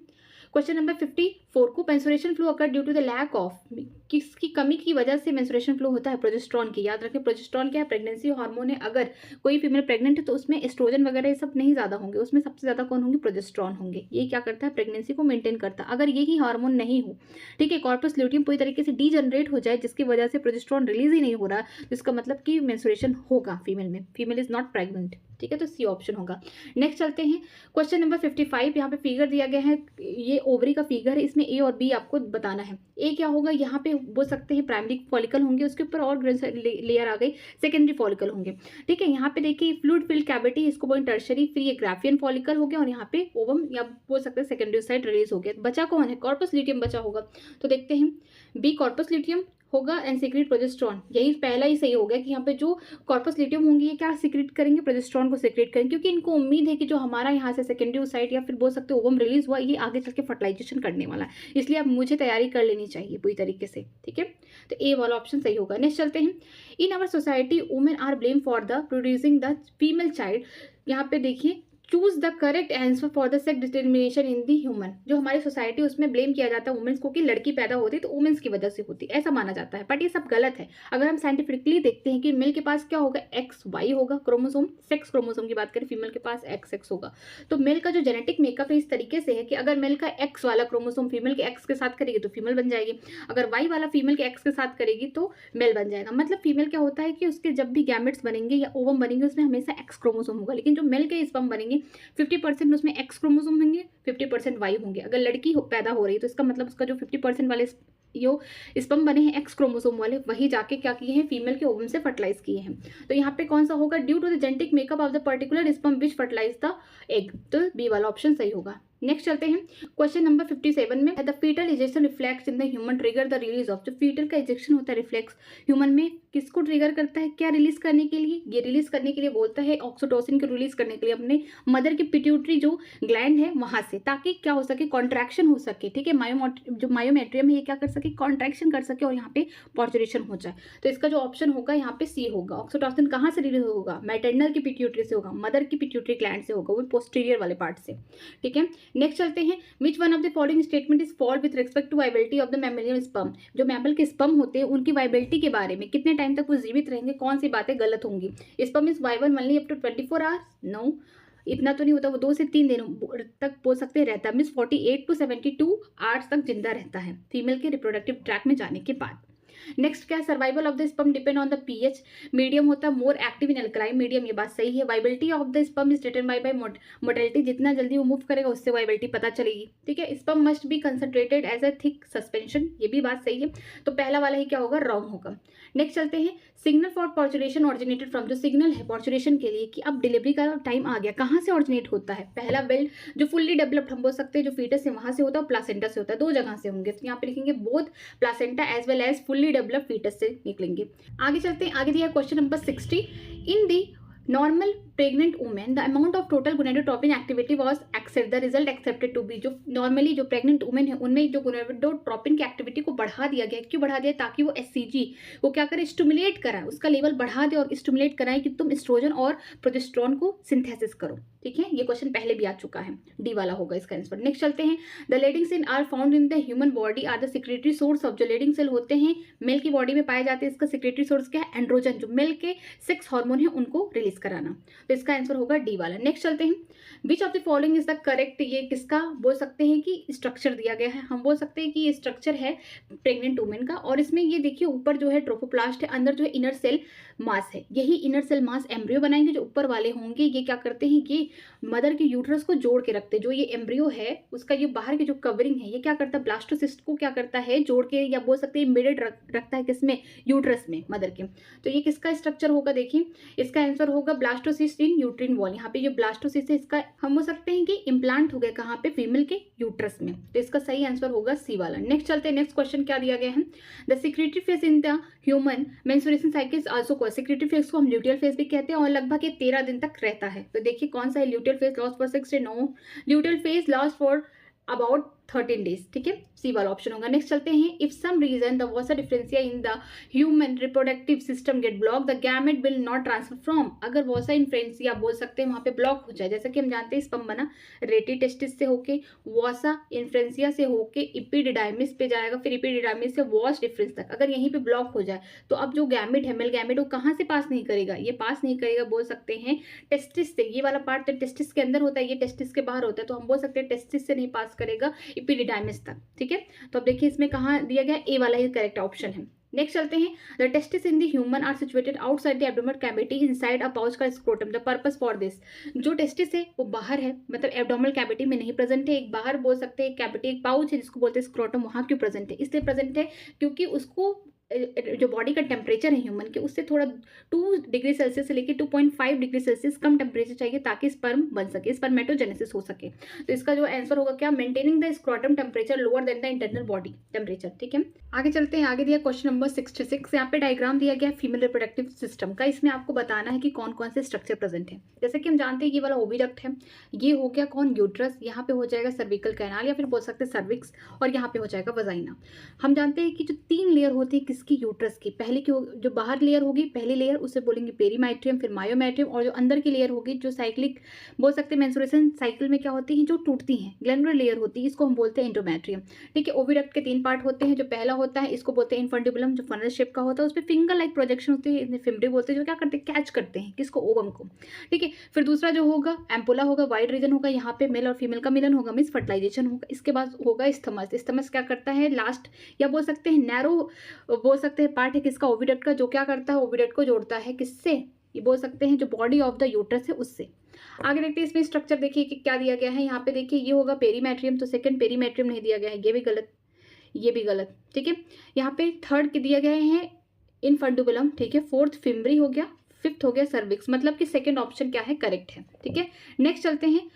क्वेश्चन नंबर 54 को, menstruation flow occur due to the lack of, किसकी कमी की वजह से मेंस्ट्रुएशन फ्लो होता है, प्रोजेस्टेरॉन की, याद रखें प्रोजेस्टेरॉन क्या है, प्रेगनेंसी हार्मोन है, अगर कोई फीमेल प्रेग्नेंट है तो उसमें एस्ट्रोजन वगैरह ये सब नहीं ज्यादा होंगे, उसमें सबसे ज्यादा कौन होंगे, प्रोजेस्टेरॉन होंगे, ये क्या करता है, प्रेगनेंसी को मेंटेन करता है। अगर यही हार्मोन नहीं हो, ठीक है, कॉर्पस ल्यूटियम पूरी तरीके से डीजनरेट हो जाए जिसकी वजह से प्रोजेस्टेरॉन रिलीज ही नहीं हो रहा, जिसका मतलब कि मेंस्ट्रुएशन होगा फीमेल में, फीमेल इज नॉट प्रेग्नेंट, ठीक है, तो सी ऑप्शन होगा। नेक्स्ट चलते हैं, क्वेश्चन नंबर 55, यहाँ पे फिगर दिया गया है, ये ओवरी का फिगर है, इसमें ए और बी आपको बताना है। ए क्या होगा, यहाँ पे बोल सकते हैं प्राइमरी फॉलिकल होंगे, उसके ऊपर और लेयर आ गई सेकेंडरी फॉलिकल होंगे, ठीक है, यहाँ पे देखिए फ्लूइड फिल्ड कैविटी, इसको बोलें टर्शरी, फिर ये ग्राफियन फॉलिकल हो गया, और यहाँ पे ओवम या बोल सकते हैं सेकेंडरी साइड रिलीज हो गया, बचा कौन है, कॉर्पस ल्यूटियम बचा होगा, तो देखते हैं बी कॉर्पस ल्यूटियम होगा एंड सीक्रेट प्रोजेस्ट्रॉन। यही पहला ही सही हो गया कि यहाँ पे जो कॉर्पस लिटियम होंगी ये क्या सीक्रेट करेंगे, प्रोजेस्ट्रॉन को सीक्रेट करेंगे, क्योंकि इनको उम्मीद है कि जो हमारा यहाँ से सेकेंडरी ओसाइट या फिर बोल सकते हो ओवम रिलीज हुआ, ये आगे चल के फर्टिलाइजेशन करने वाला है, इसलिए अब मुझे तैयारी कर लेनी चाहिए पूरी तरीके से, ठीक है। तो ए वाला ऑप्शन सही होगा। नेक्स्ट चलते हैं, in our society women are blame for the producing the female child. यहाँ पे देखिए, choose the correct answer for the sex determination in the human. जो हमारी सोसाइटी उसमें ब्लेम किया जाता है वुमेन्स को कि लड़की पैदा होती है तो वुमेन्स की वजह से होती है, ऐसा माना जाता है, बट ये सब गलत है। अगर हम साइंटिफिकली देखते हैं कि मेल के पास क्या होगा, एक्स वाई होगा क्रोमोसोम, सेक्स क्रोमोसोम की बात करें, फीमेल के पास एक्स एक्स होगा। तो मेल का जो जेनेटिक मेकअप है इस तरीके से है कि अगर मेल का एक्स वाला क्रोमोसोम फीमेल के एक्स के साथ करेगी तो फीमेल बन जाएगी, अगर वाई वाला फीमेल के एक्स के साथ करेगी तो मेल बन जाएगा। मतलब फीमेल क्या होता है कि उसके जब भी गैमेट्स बनेंगे या ओवम बनेंगे उसमें हमेशा एक्स क्रोमोसोम होगा, लेकिन जो मेल के स्पर्म बनेंगे 50% उसमें एक्स क्रोमोसोम होंगे, 50% वाई होंगे। अगर लड़की पैदा हो रही है तो इसका मतलब उसका जो 50% वाले यो स्पर्म बने हैं एक्स क्रोमोसोम वाले, वही जाके क्या किए हैं, फीमेल के ओवम से फर्टिलाइज किए हैं। तो यहाँ पे कौन सा होगा, due to the genetic makeup of the particular sperm which fertilize the egg. तो बी वाला ऑप्शन सही होगा। नेक्स्ट चलते हैं क्वेश्चन नंबर 57 में, the fetal ejection reflex in the human trigger the release of. जो फीटल का इजेक्शन होता है रिफ्लेक्स ह्यूमन में किसको ट्रिगर करता है, क्या रिलीज करने के लिए, ये रिलीज करने के लिए बोलता है ऑक्सीटोसिन को रिलीज करने के लिए अपने मदर की पिट्यूटरी जो ग्लैंड है वहां से, ताकि क्या हो सके, कॉन्ट्रैक्शन हो सके, ठीक है। जो मायोमेट्रियम है ये क्या कर सके, कॉन्ट्रैक्शन कर सके और यहाँ पे पॉर्चुरेशन हो जाए। तो इसका जो ऑप्शन होगा यहाँ पे सी होगा। ऑक्सीटोसिन कहाँ से रिलीज होगा, मैटरनल की पिट्यूटरी से होगा, मदर की पिट्यूटरी ग्लैंड से होगा, वो पोस्टीरियर वाले पार्ट से, ठीक है। नेक्स्ट चलते हैं, which one of the following statement is false with respect to viability of the mammalian sperm. जो मैमल के स्पर्म होते हैं उनकी वाइबिलिटी के बारे में, कितने टाइम तक वो जीवित रहेंगे, कौन सी बातें गलत होंगी। Sperm is viable only up to 24 hours, no इतना तो नहीं होता, वो 2 से 3 दिन तक बोल सकते रहता है, मीन्स 48 to 72 आवर्स तक जिंदा रहता है फीमेल के रिप्रोडक्टिव ट्रैक में जाने के बाद। नेक्स्ट क्या, survival of the sperm depend on the pH, medium होता है more active in alkaline medium, ये बात सही है। Viability of the sperm is determined bye motility, जितना जल्दी वो मूव करेगा उससे वाइबिलिटी पता चलेगी, ठीक है। Sperm must be concentrated as a thick suspension, ये भी बात सही है। तो पहला वाला ही क्या होगा, रॉन्ग होगा। नेक्स्ट चलते हैं, सिग्नल फॉर पॉर्चुरेशन ऑरिजिनेटेड फ्रॉम। जो सिग्नल है पॉर्चुरेशन के लिए कि अब डिलीवरी का टाइम आ गया, कहाँ से ऑरिजिनेट होता है, पहला वेल जो फुल्ली डेवलप्ड हम बोल सकते हैं जो फीटस है वहां से होता है और प्लासेंटा से होता है, 2 जगह से होंगे। तो यहाँ पे लिखेंगे both placenta as well as fully developed fetus से निकलेंगे। आगे चलते हैं, आगे दिया question number 60, in the normal pregnant women the amount of total gonadotropin activity was except the result accepted to be. जो नॉर्मली जो प्रेग्नेंट वुमेन है उनमें जो गोनाडोट्रोपिन की एक्टिविटी को बढ़ा दिया गया, क्यों बढ़ा दिया, ताकि वो एससीजी को क्या करे, स्टिमुलेट कराए, उसका लेवल बढ़ा दे और स्टिमुलेट कराए कि तुम एस्ट्रोजन और प्रोजेस्टेरोन को सिंथेसिस करो, ठीक है। ये क्वेश्चन पहले भी आ चुका है, डी वाला होगा इसका आंसर। नेक्स्ट चलते हैं, the Leydig cell are found in the human body are the secretory source of. जो लेडिंग सेल होते हैं मेल की बॉडी में पाए जाते हैं, इसका सिक्रेटरी सोर्स क्या है, एंड्रोजन, जो मेल के सेक्स हार्मोन है उनको रिलीज कराना। तो इसका आंसर होगा डी वाला। नेक्स्ट चलते हैं, which of the following is the correct. ये किसका बोल सकते हैं कि स्ट्रक्चर दिया गया है, हम बोल सकते हैं कि ये स्ट्रक्चर है प्रेग्नेंट वुमेन का, और इसमें ये देखिए ऊपर जो है ट्रोफोप्लास्ट है, अंदर जो है इनर सेल मास है, यही इनर सेल मास एम्ब्रियो बनाएंगे। जो ऊपर वाले होंगे ये क्या करते हैं, ये मदर के यूट्रस को जोड़ के रखते हैं। जो ये एम्ब्रियो है उसका ये बाहर की जो कवरिंग है ये क्या करता है, ब्लास्टोसिस्ट को क्या करता है, जोड़ के, या बोल सकते हैं एम्बेडेड रखता है किसमें, यूट्रस में, मदर के। तो ये किसका स्ट्रक्चर होगा, देखिए इसका आंसर होगा ब्लास्टोसिस्ट इन यूट्रिन वॉल। यहाँ पे जो ब्लास्टोसिस्ट है इसका हम बोल सकते हैं कि इम्प्लांट हो गया कहाँ पे, फीमेल के यूट्रस में। तो इसका सही आंसर होगा सी वाला। नेक्स्ट चलते हैं, नेक्स्ट क्वेश्चन क्या दिया गया है, the secretary phase in the human menstruation cycle also. Secretary phase को हम ल्यूटियल फेज भी कहते हैं और लगभग ये 13 दिन तक रहता है। तो देखिए कौन सा है, luteal phase last for 6 no, luteal phase last for about 13 days, ठीक है, सी वाला ऑप्शन होगा। नेक्स्ट चलते हैं, if some reason the vasa deferentia in the human reproductive system get block the gamete will not transfer from. अगर vasa differentia बोल सकते हैं वहां पे ब्लॉक हो जाए, जैसा कि हम जानते हैं स्पर्म बना रेटी टेस्टिस से होके वसा डिफरेंशिया से होके इपिडिडाइमिस पे जाएगा, फिर इपिडिडाइमिस से वॉस डिफरेंस तक। अगर यहीं पे ब्लॉक हो जाए तो अब जो गैमेट है मेल गैमेट वो कहाँ से पास नहीं करेगा, ये पास नहीं करेगा बोल सकते हैं टेस्टिस से। ये वाला पार्ट तो टेस्टिस के अंदर होता है, ये टेस्टिस के बाहर होता है, तो हम बोल सकते हैं टेस्टिस से नहीं पास करेगा इपिडिडाइमिस तक, ठीक है। तो अब देखिए इसमें कहाँ दिया गया, ए वाला ही करेक्ट ऑप्शन है। नेक्स्ट चलते हैं, the testis in the human are situated outside the abdominal cavity inside a pouch का scrotum. The purpose for this, जो टेस्टिस है वो बाहर है, मतलब एब्डोमिनल कैविटी में नहीं प्रेजेंट है, एक बाहर बोल सकते हैं कैविटी, एक पाउच है जिसको बोलते हैं स्क्रोटम, वहाँ क्यों प्रेजेंट है, इसलिए प्रेजेंट है क्योंकि उसको जो बॉडी का टेम्परेचर है ह्यूमन के, उससे थोड़ा 2 डिग्री सेल्सियस से लेकर 2.5 डिग्री सेल्सियस कम टेम्परेचर चाहिए ताकि स्पर्म बन सके, स्पर्मेटोजेनेसिस हो सके। तो इसका जो आंसर होगा क्या, maintaining the scrotum temperature lower than the internal body temperature. ठीक है, आगे चलते हैं। आगे दिया क्वेश्चन नंबर 66। यहाँ पे डायग्राम दिया गया है फीमेल रिप्रोडक्टिव सिस्टम का। इसमें आपको बताना है कि कौन कौन से स्ट्रक्चर प्रेजेंट है। जैसे कि हम जानते हैं ये वाला ओविडक्ट है, ये हो गया कौन, यूट्रस, यहाँ पे हो जाएगा सर्विकल कैनाल या फिर बोल सकते हैं सर्विक्स, और यहाँ पे हो जाएगा वजाइना। हम जानते हैं कि जो 3 लेयर होती है किसकी, यूट्रस की, पहले की जो बाहर लेयर होगी पहली लेयर, उसे बोलेंगे पेरीमाइट्रियम, फिर मायोमेट्रियम, और जो अंदर की लेयर होगी जो साइक्लिक बोल सकते हैं मेंस्ट्रुएशन साइकिल में क्या होती है जो टूटती हैं, ग्लैंडुलर लेयर होती है, इसको हम बोलते हैं एंडोमेट्रियम। ठीक है, ओविडक्ट के 3 पार्ट होते हैं। जो पहला होता है इसको बोलते हैं इन्फंडिबुलम, जो फनल शेप का होता है, उस पर फिंगर लाइक प्रोजेक्शन होती है, इन्हें फिम्ब्री बोलते हैं, जो क्या करते हैं कैच करते हैं किसको, ओवम को। ठीक है, फिर दूसरा जो होगा एम्पोला होगा, वाइड रीजन होगा, यहाँ पे मेल और फीमेल का मिलन होगा, मीन्स फर्टिलाइजेशन होगा। इसके बाद होगा स्थमस। स्थमस क्या करता है, लास्ट या बोल सकते हैं नैरो बोल सकते हैं पार्ट है किसका, ओविडक्ट का, जो क्या करता है ओविडक्ट को जोड़ता है किससे, ये बोल सकते हैं जो बॉडी ऑफ द यूट्रस है उससे। आगे देखते हैं इसमें स्ट्रक्चर देखिए कि क्या दिया गया है। यहाँ पे देखिए ये होगा पेरीमेट्रियम, तो सेकंड पेरीमेट्रियम नहीं दिया गया है, ये भी गलत, ये भी गलत। ठीक है, यहाँ पे थर्ड के दिया गया है इनफंडिबुलम। ठीक है, फोर्थ फिम्ब्री हो गया, फिफ्थ हो गया सर्विक्स, मतलब कि सेकंड ऑप्शन क्या है, करेक्ट है। ठीक है, नेक्स्ट चलते हैं।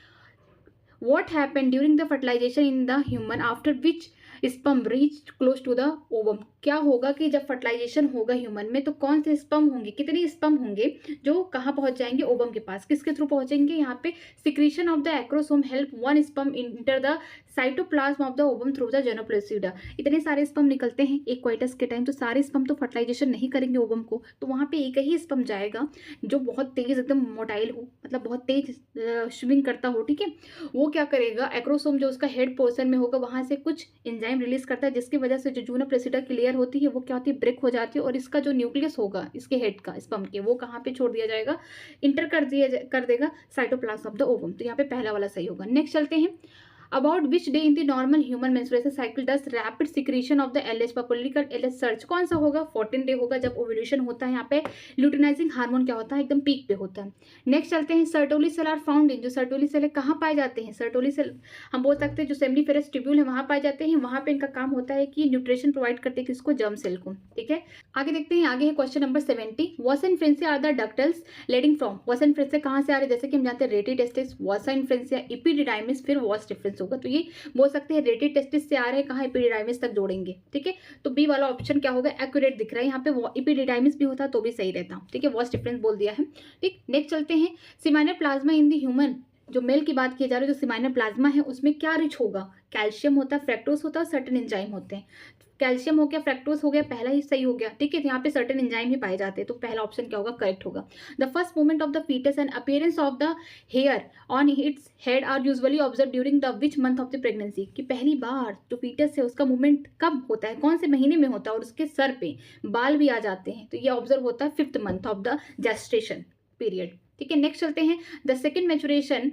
What happened during the fertilization in the human after which sperm reached close to the ovum? क्या होगा कि जब फर्टिलाइजेशन होगा ह्यूमन में तो कौन से स्पर्म होंगे, कितने स्पर्म होंगे जो कहाँ पहुंच जाएंगे, ओवम के पास, किसके थ्रू पहुंचेंगे, यहाँ पे secretion of the acrosome help one sperm enter the cytoplasm of the ovum through the zona pellucida. इतने सारे स्पर्म निकलते हैं एक क्वाइटस के टाइम, तो सारे स्पर्म तो फर्टिलाइजेशन नहीं करेंगे ओवम को, तो वहाँ पे एक ही स्पर्म जाएगा जो बहुत तेज एकदम मोटाइल हो, मतलब बहुत तेज स्विमिंग करता हो। ठीक है, वो क्या करेगा, एक्रोसोम जो उसका हेड पोर्शन में होगा वहां से कुछ एंजाइम रिलीज करता है, जिसकी वजह से जो जूनो प्लेसिडा की लेयर होती है वो क्या होती है, ब्रेक हो जाती है, और इसका जो न्यूक्लियस होगा इसके हेड का स्पर्म के, वो कहाँ पे छोड़ दिया जाएगा, इंटर कर देगा साइटोप्लाज्म ऑफ द ओवम। तो यहाँ पे पहला वाला सही होगा। नेक्स्ट चलते हैं। About which day in the normal human menstruation cycle does rapid secretion of the LH, popularly called LH search, कौन सा होगा, 14 डे होगा जब ओव्यूलेशन होता है। यहाँ पे ल्यूटिनाइजिंग हार्मोन क्या होता है, एकदम पीक पे होता है। नेक्स्ट चलते हैं। Sertoli cell are found in, जो सर्टोली सेल कहाँ पाए जाते हैं, सर्टोली सेल हम बोल सकते हैं जो सेमिनिफेरस ट्यूब्यूल है वहाँ पाए जाते हैं। वहाँ पे इनका काम होता है कि न्यूट्रिशन प्रोवाइड करते हैं किसको, जर्म सेल को। ठीक है, आगे देखते हैं। आगे है question number 70। Vasa efferentia are the ductules leading from, vasa efferentia कहाँ से आ रहे हैं, जैसे कि हम जानते हैं रेटी टेस्टिस, वसा इन्फ्लुएंजा, एपिडिडाइमिस, फिर वॉस डिफरेंस होगा, तो ये बोल सकते हैं रेटी टेस्टिस से आ रहे हैं, कहाँ, एपिडिडाइमिस तक जोड़ेंगे। ठीक है, तो बी वाला ऑप्शन क्या होगा, एक्यूरेट दिख रहा है। यहाँ पे एपिडिडाइमिस भी होता तो भी सही रहता। ठीक है, वॉस डिफरेंस बोल दिया है। ठीक, नेक्स्ट चलते हैं। Seminal plasma in the human, जो मेल की बात की जा रही है, जो सिमाइनल प्लाज्मा है उसमें क्या रिच होगा, कैल्शियम होता है, फ्रैक्टोज होता है, सर्टेन एंजाइम होते हैं। कैल्शियम हो गया, फ्रैक्टोज हो गया, पहला ही सही हो गया। ठीक है, यहाँ पे सर्टेन एंजाइम ही पाए जाते हैं, तो पहला ऑप्शन क्या होगा, करेक्ट होगा। The first movement of the foetus and appearance of the hair on its head are usually observe during the which month of the pregnancy, कि पहली बार जो फीटस है उसका मूवमेंट कब होता है, कौन से महीने में होता है, और उसके सर पे बाल भी आ जाते हैं, तो ये ऑब्जर्व होता है 5th month of the gestation period. ठीक है, नेक्स्ट चलते हैं। The second maturation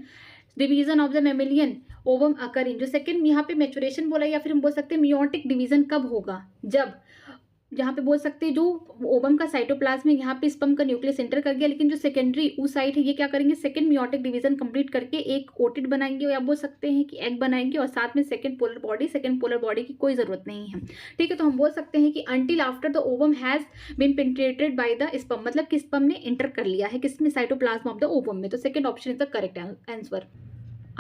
division of the mammalian ovum occurring, जो सेकंड यहाँ पे मैचुरेशन बोला या फिर हम बोल सकते हैं मियोटिक डिवीजन कब होगा, जब यहाँ पे बोल सकते हैं जो ओवम का साइटोप्लाज्म है यहाँ पे स्पर्म का न्यूक्लियस एंटर कर गया, लेकिन जो सेकेंडरी साइट है ये क्या करेंगे, सेकंड मियोटिक डिवीजन कंप्लीट करके एक ओटिड बनाएंगे, या बोल सकते हैं कि एग बनाएंगे, और साथ में सेकंड पोलर बॉडी की कोई जरूरत नहीं है। ठीक है, तो हम बोल सकते हैं कि until after the ovum has been penetrated by the sperm, मतलब कि स्पर्म ने एंटर कर लिया है किसमें, साइटोप्लाज्म ऑफ द ओवम में, तो second option is the correct answer.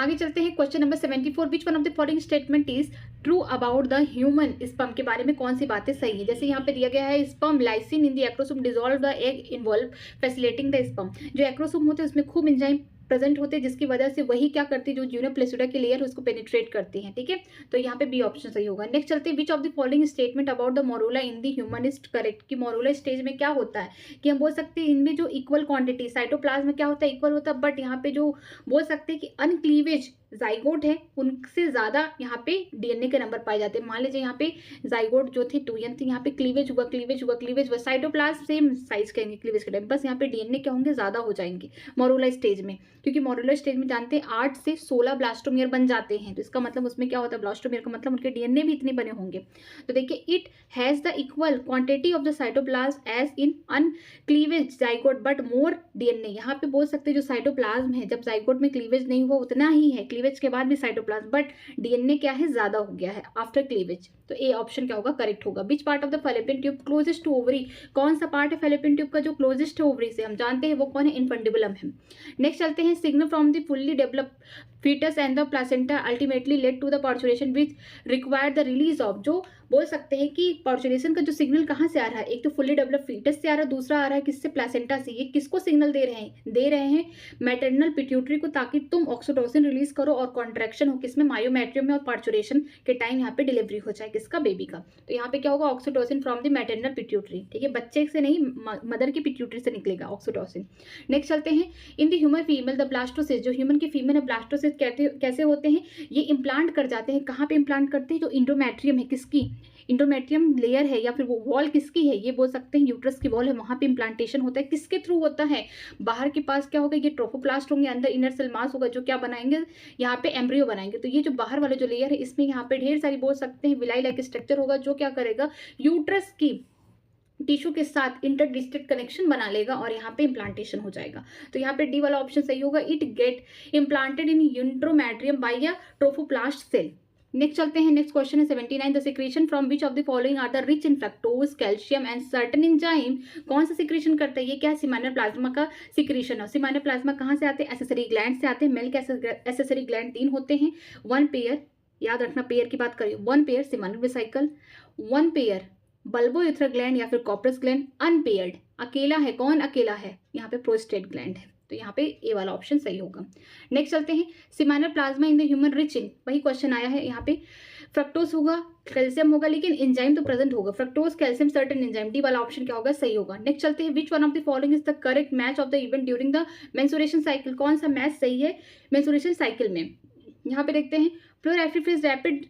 आगे चलते हैं। Question number 74। Which one of the following statement is true about the human sperm, के बारे में कौन सी बातें सही है। जैसे यहाँ पे दिया गया है sperm lysine in the acrosome dissolve the egg involve facilitating the sperm, जो एक्रोसोम होते हैं उसमें खूब एंजाइम प्रेजेंट होते हैं, जिसकी वजह से वही क्या करती है, जो ज्यूनो प्लेसिडा की लेयर उसको पेनिट्रेट करती है। ठीक है, तो यहाँ पे बी ऑप्शन सही होगा। नेक्स्ट चलते हैं। Which of the following statement about the morula in the human is correct, कि मोरूला स्टेज में क्या होता है, कि हम बोल सकते हैं इनमें जो इक्वल क्वांटिटी साइटोप्लाज्म में क्या होता है, इक्वल होता है, बट यहाँ पे जो बोल सकते हैं कि अनक्लीवेज जाइगोट है उनसे ज्यादा यहाँ पे डीएनए के नंबर पाए जाते हैं। मान लीजिए यहाँ पे जाइगोट जो थे 2n थे, यहाँ पे क्लीवेज हुआ, साइटोप्लाज्म सेम साइज करेंगे क्लीवेज के टाइम, बस यहाँ पे डीएनए क्या होंगे, ज्यादा हो जाएंगे मोरूला स्टेज में, क्योंकि मोरूला स्टेज में जानते हैं 8 से 16 ब्लास्टोमियर बन जाते हैं, तो इसका मतलब उसमें क्या होता है, ब्लास्टोमियर का मतलब उनके डीएनए भी इतने बने होंगे। तो देखिए, it has the equal quantity of the cytoplasm as in uncleaved zygote but more DNA, यहाँ पे बोल सकते हैं जो साइटोप्लाज्म है जब जाइगोट में क्लीवेज नहीं हुआ उतना ही है, क्लीवेज के बाद भी साइटोप्लाज्म, बट डीएनए क्या है, ज़्यादा हो गया है आफ्टर क्लीवेज। तो ए ऑप्शन क्या होगा, करेक्ट होगा। Which part of the fallopian tube closest to ovary, कौन सा पार्ट है फैलोपियन ट्यूब का जो क्लोजेस्ट है ओवरी से, हम जानते हैं वो कौन है, इनफंडिबुलम है। नेक्स्ट चलते हैं, signal from the fully develop fetus and the placenta ultimately led to the parturition which required the release of, जो बोल सकते हैं कि पार्चुरेशन का जो सिग्नल कहाँ से आ रहा है, एक तो फुल्ली डेवलप फीटस से आ रहा है, दूसरा आ रहा है किससे, प्लासेंटा से। ये किसको सिग्नल दे रहे हैं मैटरनल पिट्यूटरी को, ताकि तुम ऑक्सीटोसिन रिलीज करो और कॉन्ट्रैक्शन हो किसमें, मायोमेट्रियम में, और पार्चुरेशन के टाइम यहाँ पे डिलीवरी हो जाए किसका, बेबी का। तो यहाँ पे क्या होगा, oxytocin from the maternal pituitary, ठीक है, बच्चे से नहीं मदर की पिट्यूटरी से निकलेगा ऑक्सीटोसिन। नेक्स्ट चलते हैं, in the human female the blastocyst, जो ह्यूमन की फीमेल है ब्लास्टोसिस्ट कैसे होते हैं, ये इम्प्लांट कर जाते हैं, कहाँ पे इम्प्लांट करते हैं, जो इंडोमेट्रियम है किसकी, इंडोमेट्रियम लेयर है या फिर वो वॉल किसकी है, ये बोल सकते हैं यूट्रस की वॉल है, वहाँ पे इम्प्लांटेशन होता है, किसके थ्रू होता है, बाहर के पास क्या होगा, ये ट्रोफोप्लास्ट होंगे, अंदर इनर सेल मास होगा, जो क्या बनाएंगे यहाँ पे एम्ब्रियो बनाएंगे। तो ये जो बाहर वाला जो लेयर है इसमें यहाँ पे ढेर सारी बोल सकते हैं विलाई लाइक स्ट्रक्चर होगा, जो क्या करेगा, यूट्रस की टिश्यू के साथ इंटरडिस्ट्रिक्ट कनेक्शन बना लेगा और यहाँ पे इम्प्लांटेशन हो जाएगा। तो यहाँ पे डी वाला ऑप्शन सही होगा, it get implanted in endometrium by a trophoblast cell. Next चलते हैं, नेक्स्ट क्वेश्चन है 79, the secretion from which of the following are the rich in fructose, calcium and certain enzyme, कौन सा सिक्रीशन करता है, ये क्या है, सीमानल प्लाज्मा का सिक्रीशन है। सीमानल प्लाज्मा कहाँ से आते हैं, एसेसरी ग्लैंड से आते हैं। मेल के एसेसरी ग्लैंड 3 होते हैं, 1 पेयर, याद रखना पेयर की बात करें, 1 पेयर सीमानल वेसिकल, 1 पेयर बल्बोयूथर ग्लैंड या फिर कॉर्पस ग्लैंड, अनपेयर्ड अकेला है, कौन अकेला है, यहाँ पे प्रोस्टेट ग्लैंड है। तो यहाँ पे ए वाला ऑप्शन सही होगा। नेक्स्ट चलते हैं, seminal plasma in the human rich in, वही क्वेश्चन आया है यहाँ पे, फ्रक्टोज होगा, कैल्शियम होगा, लेकिन एंजाइम तो प्रेजेंट होगा, fructose calcium certain enzyme, D वाला ऑप्शन क्या होगा, सही होगा। नेक्स्ट चलते हैं, which one of the following is the correct match of the event during the menstruation cycle, कौन सा मैच सही है मेंस्ट्रुएशन साइकिल में। यहाँ पे देखते हैं, फ्लोराइफ्रिफेज रैपिड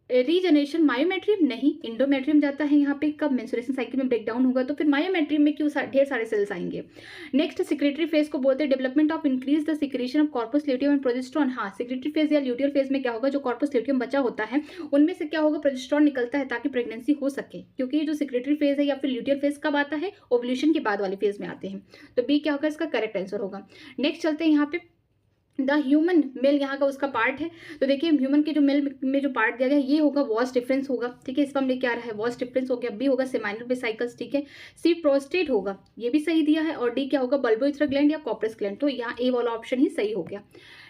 रीजनरेशन, मायोमेट्रियम नहीं, इंडोमेट्रियम जाता है यहाँ पे, कब मेंस्ट्रुएशन साइकिल में ब्रेकडाउन होगा, तो फिर मायोमेट्रियम में क्यों ढेर सारे सेल्स आएंगे। नेक्स्ट सिक्रेटरी फेज को बोलते हैं development of increase the secretion of corpus luteum and progesterone. हाँ, सिक्रेटरी फेज या ल्यूटियल फेज में क्या होगा, जो कॉर्पस ल्यूटियम बचा होता है उनमें से क्या होगा, प्रोजेस्टेरॉन निकलता है ताकि प्रेगनेंसी हो सके, क्योंकि ये जो सिक्रेटरी फेज है या फिर ल्यूटियल फेज कब आता है, ओवल्यूशन के बाद वाले फेज में आते हैं। तो बी क्या होगा, इसका करेक्ट आंसर होगा। नेक्स्ट चलते हैं, यहाँ पे द ह्यूमन मेल यहाँ का उसका पार्ट है। तो देखिए ह्यूमन के जो मेल में जो पार्ट दिया गया है ये होगा वॉस डिफरेंस होगा, ठीक है, इसका हम लेके आ रहा है वॉस डिफरेंस हो गया। बी होगा सेमाइनल वेसिकल्स, ठीक है। सी प्रोस्टेट होगा, ये भी सही दिया है। और डी क्या होगा, बल्बोयूथर ग्लैंड या कॉर्पस ग्लैंड। तो यहाँ ए वाला ऑप्शन ही सही हो गया।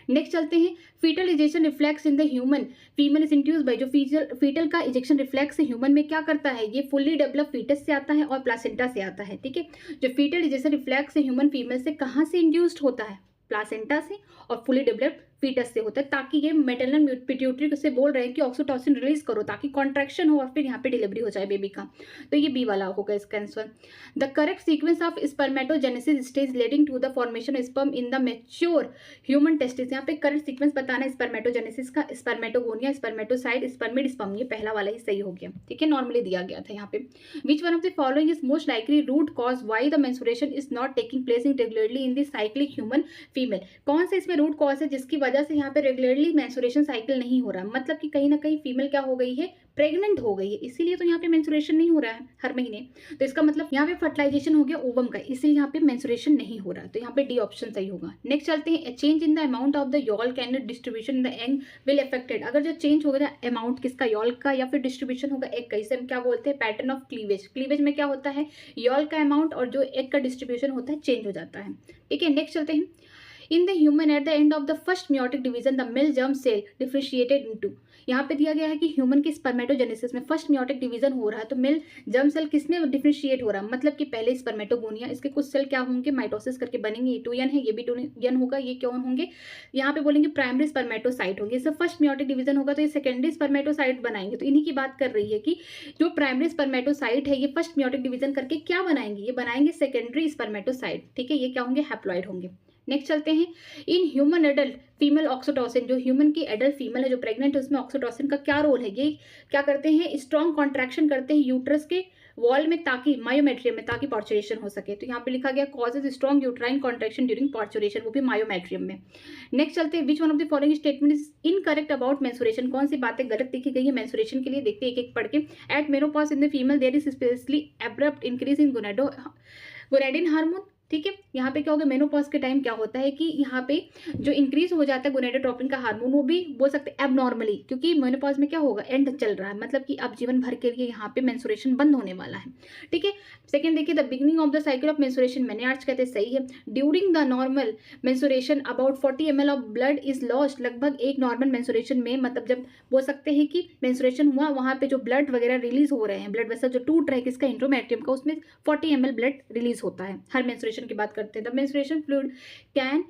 नेक्स्ट चलते हैं, foetal ejection reflex in the human female is induced by, जो फीटल का इजेक्शन रिफ्लेक्स ह्यूमन में क्या करता है, ये फुल्ली डेवलप फीटस से आता है और प्लासेंटा से आता है, ठीक है। जो foetal ejection reflex human female से कहाँ से इंड्यूस्ड होता है, प्लासेंटा से और फुली डेवलप्ड फीटस से होता है, ताकि ये मैटरनल पिट्यूटरी से बोल रहे हैं कि ऑक्सीटोसिन रिलीज करो ताकि कॉन्ट्रैक्शन हो और फिर यहाँ पे डिलीवरी हो जाए बेबी का। तो ये बी वाला होगा इसका answer. The correct sequence of spermatogenesis stage leading to the formation of sperm in the mature human testis. यहाँ पे करेक्ट सीक्वेंस बताना है स्पर्मेटोजेनेसिस का, स्पर्मेटोगोनिया, स्पर्मेटोसाइट, स्पर्मिड स्पर्म, ये पहला वाला ही सही हो गया, ठीक है, नॉर्मली दिया गया था यहाँ पे। Which one of the following is most likely root cause why the menstruation is not taking place in regularly in the cyclic human female. कौन सा इसमें रूट कॉज है जिसकी वजह से यहाँ पे रेगुलरली मेंस्ट्रुएशन साइकिल नहीं हो रहा, मतलब कि कहीं ना कहीं फीमेल क्या हो गई है, प्रेग्नेंट हो गई है, इसीलिए तो यहाँ पे मेंस्ट्रुएशन नहीं हो रहा है हर महीने। तो इसका मतलब यहाँ पे फर्टिलाइजेशन हो गया ओवम का, इसलिए यहाँ पे मेंस्ट्रुएशन नहीं हो रहा है। तो यहाँ पे डी ऑप्शन सही होगा। नेक्स्ट चलते हैं, change in the amount of the yolk and distribution in the egg will affected. अगर जो चेंज होगा अमाउंट किसका, यॉल्क का या फिर डिस्ट्रीब्यूशन होगा एग का, इसे हम क्या बोलते हैं, पैटर्न ऑफ क्लीवेज। क्लीवेज में क्या होता है, यॉल्क का अमाउंट और जो एग का डिस्ट्रीब्यूशन होता है चेंज हो जाता है, ठीक है। नेक्स्ट चलते हैं, in the human at the end of the first meiotic division the male germ cell differentiated into. यहाँ पे दिया गया है कि ह्यूमन की स्पर्मेटोजेनेसिस में फर्स्ट म्योटिक डिवीजन हो रहा है, तो मेल जर्म सेल किसमें डिफरेंशिएट हो रहा है, मतलब कि पहले स्पर्मेटोगोनिया, इसके कुछ सेल क्या होंगे, माइटोसिस करके बनेंगे, ये 2n है, ये भी 2n होगा, ये कौन होंगे, यहाँ पे बोलेंगे प्राइमरी स्पर्मेटोसाइट होंगे। इससे फर्स्ट म्योटिक डिवीजन होगा तो ये सेकेंडरी स्पर्मेटोसाइट बनाएंगे। तो इन्हीं की बात कर रही है कि जो प्राइमरी स्पर्मेटोसाइट है ये फर्स्ट म्योटिक डिवीजन करके क्या बनाएंगे, ये बनाएंगे सेकेंडरी स्पर्मेटोसाइट, ठीक है, ये क्या होंगे, हैप्लॉइड होंगे। नेक्स्ट चलते हैं, in human adult female oxytocin, जो ह्यूमन की एडल्ट फीमेल है जो प्रेग्नेंट है उसमें ऑक्सीटोसिन का क्या रोल है, ये क्या करते हैं, स्ट्रॉन्ग कॉन्ट्रैक्शन करते हैं यूट्रस के वॉल में ताकि मायोमेट्रियम में ताकि पार्चुरेशन हो सके। तो यहाँ पे लिखा गया causes strong uterine contraction during parturition, वो भी मायोमेट्रियम में। नेक्स्ट चलते हैं, which one of the following statement is incorrect about menstruation. कौन सी बातें गलत लिखी गई है मेंस्ट्रुएशन के लिए, देखते हैं एक एक पढ़ के। At menopause in the female there is especially abrupt increase in gonadotropin hormone, ठीक है। यहाँ पे क्या होगा, मेनोपॉज के टाइम क्या होता है कि यहाँ पे जो इंक्रीज हो जाता है गोनेडोट्रोपिन का हार्मोन, वो भी बोल सकते हैं एबनॉर्मली, क्योंकि मेनोपॉज में क्या होगा, एंड चल रहा है, मतलब कि अब जीवन भर के लिए यहाँ पे मेंस्ट्रुएशन बंद होने वाला है। ठीक है। सेकंड देखिए, the beginning of the cycle of menstruation, मैंने आज कहते हैं सही है। During the normal menstruation about 40 ml of blood is lost, लगभग एक नॉर्मल मेंस्ट्रुएशन में, मतलब जब बोल सकते हैं कि मेंस्ट्रुएशन हुआ वहाँ पे जो ब्लड वगैरह रिलीज हो रहे हैं, ब्लड वेसल जो टूट रहे हैं किसका, इंट्रोमेट्रियम का, उसमें 40 ml ब्लड रिलीज होता है हर मेंस्ट्रुएशन की बात करते हैं। The menstruation fluid can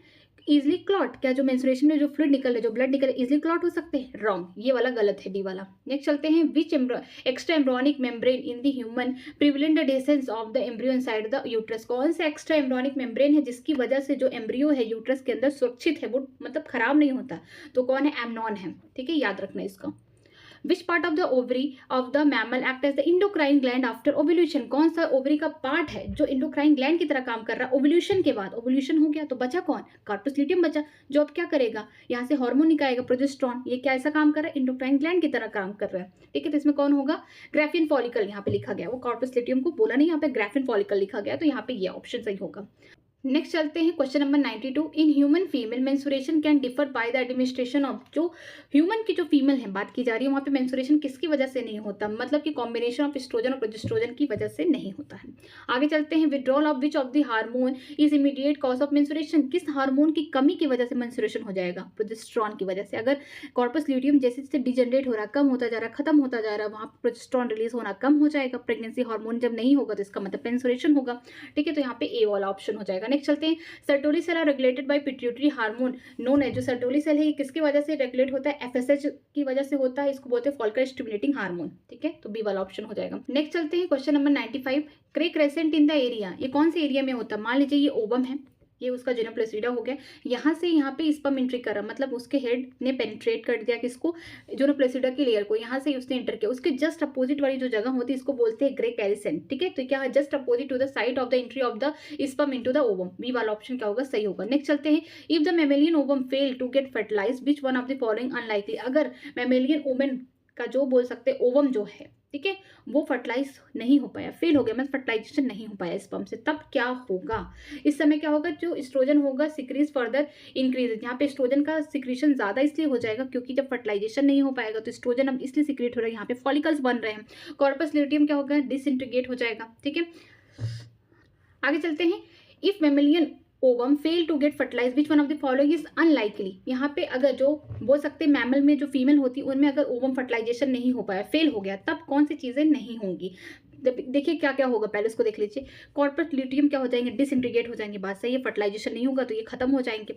easily clot, क्या जो मेंस्ट्रुएशन में जो फ्लूइड निकल रहे, जो ब्लड निकल रहे, इजिली क्लॉट हो सकते हैं, रॉन्ग, ये वाला गलत है, डी वाला। नेक्स्ट चलते हैं, which extra embryonic membrane in the human prevent the desiccation of the embryo inside the uterus, कौन सा एक्स्ट्रा एम्ब्रियोनिक मेम्ब्रेन है जिसकी वजह से जो एम्ब्रियो है यूट्रस के अंदर सुरक्षित है, वो मतलब खराब नहीं होता, तो कौन है, एमनॉन है। ठीक है, याद रखना इसका। Which part of the ovary of the mammal act as the endocrine gland after ovulation, कौन सा ओवरी का पार्ट है जो इंडोक्राइन ग्लैंड की तरह काम कर रहा है ओव्यूलेशन के बाद। ओव्यूलेशन हो गया तो बचा कौन, कार्पस ल्यूटियम बचा, जो अब क्या करेगा, यहाँ से हार्मोन निकालेगा प्रोजेस्टेरॉन, ये क्या ऐसा काम कर रहा है, इंडोक्राइन ग्लैंड की तरह काम कर रहा है। ठीक है, तो इसमें कौन होगा, ग्राफिन फॉलिकल यहाँ पे लिखा गया, वो कार्पस ल्यूटियम को बोला नहीं, यहाँ पे ग्राफिन फॉलिकल लिखा गया, तो यहाँ पे ये ऑप्शन सही होगा। नेक्स्ट चलते हैं question number 92, in human female menstruation can differ by the administration of, जो ह्यूमन की जो फीमेल है बात की जा रही है, वहाँ पे मेंस्ट्रुएशन किसकी वजह से नहीं होता, मतलब कि कॉम्बिनेशन ऑफ एस्ट्रोजन और प्रोजेस्टेरोन की वजह से नहीं होता है। आगे चलते हैं, withdrawal of which of the hormone is immediate cause of menstruation, किस हार्मोन की कमी की वजह से मेंस्ट्रुएशन हो जाएगा, प्रोजेस्टेरॉन की वजह से। अगर कॉर्पस ल्यूटियम जैसे जैसे डिजेनरेट हो रहा है, कम होता जा रहा है, खत्म होता जा रहा है, वहाँ पर प्रोजेस्टेरॉन रिलीज होना कम हो जाएगा, प्रेगनेंसी हार्मोन जब नहीं होगा तो इसका मतलब मेंस्ट्रुएशन होगा। ठीक है, तो यहाँ पे ए वाला ऑप्शन हो जाएगा। नेक्स्ट चलते हैं, Sertoli cell are regulated by pituitary hormone known है, जो सर्टोली सेल है ये किसकी वजह से रेगुलेट होता है, एफएसएच की वजह से होता है, इसको बोलते हैं फॉलिकल स्टिमुलेटिंग हार्मोन। ठीक है, तो बी वाला ऑप्शन हो जाएगा। नेक्स्ट चलते हैं question number 95, cray crescent in the area, ये कौन से एरिया में होता है, मान लीजिए ये ओवम है, ये उसका जिनोप्लासिडा हो गया, यहाँ से यहाँ पे स्पर्म एंट्री कर रहा, मतलब उसके हेड ने पेनिट्रेट कर दिया किसको, जिनोप्लासिडा की लेयर को, यहाँ से उसने एंटर किया, उसके जस्ट अपोजिट वाली जो जगह होती है इसको बोलते हैं ग्रे कैरिसेंट। ठीक है, तो क्या है, just opposite to the side of the entry of the sperm into the ovum, B वाला ऑप्शन क्या होगा, सही होगा। नेक्स्ट चलते हैं, if the mammalian ovum fail to get fertilize which one of the following unlikely, अगर mammalian women का जो बोल सकते हैं ओवम जो है, ठीक है, वो फर्टिलाइज नहीं हो पाया, फेल हो गया, मतलब फर्टिलाइजेशन नहीं हो पाया स्पर्म से, तब क्या होगा, इस समय क्या होगा, जो एस्ट्रोजन होगा सिक्रीज फर्दर इंक्रीज, यहाँ पे एस्ट्रोजन का सिक्रीशन ज्यादा इसलिए हो जाएगा क्योंकि जब फर्टिलाइजेशन नहीं हो पाएगा तो एस्ट्रोजन अब इसलिए सिक्रेट हो रहा है, यहाँ पे फॉलिकल्स बन रहे हैं, कॉर्पस ल्यूटियम क्या होगा, डिसइंटीग्रेट हो जाएगा। ठीक है, आगे चलते हैं, if mammalian ovum fail to get fertilize which one of the following is unlikely, यहाँ पे अगर जो बोल सकते हैं मैमल में जो फीमेल होती है उनमें अगर ओवम फर्टिलाइजेशन नहीं हो पाया, फेल हो गया, तब कौन सी चीजें नहीं होंगी। देखिए क्या क्या होगा, पहले उसको देख लीजिए, कॉर्पस ल्यूटियम क्या हो जाएंगे, डिसइंटीग्रेट हो जाएंगे, बात सही है, फर्टिलाइजेशन नहीं होगा तो ये खत्म हो जाएंगे।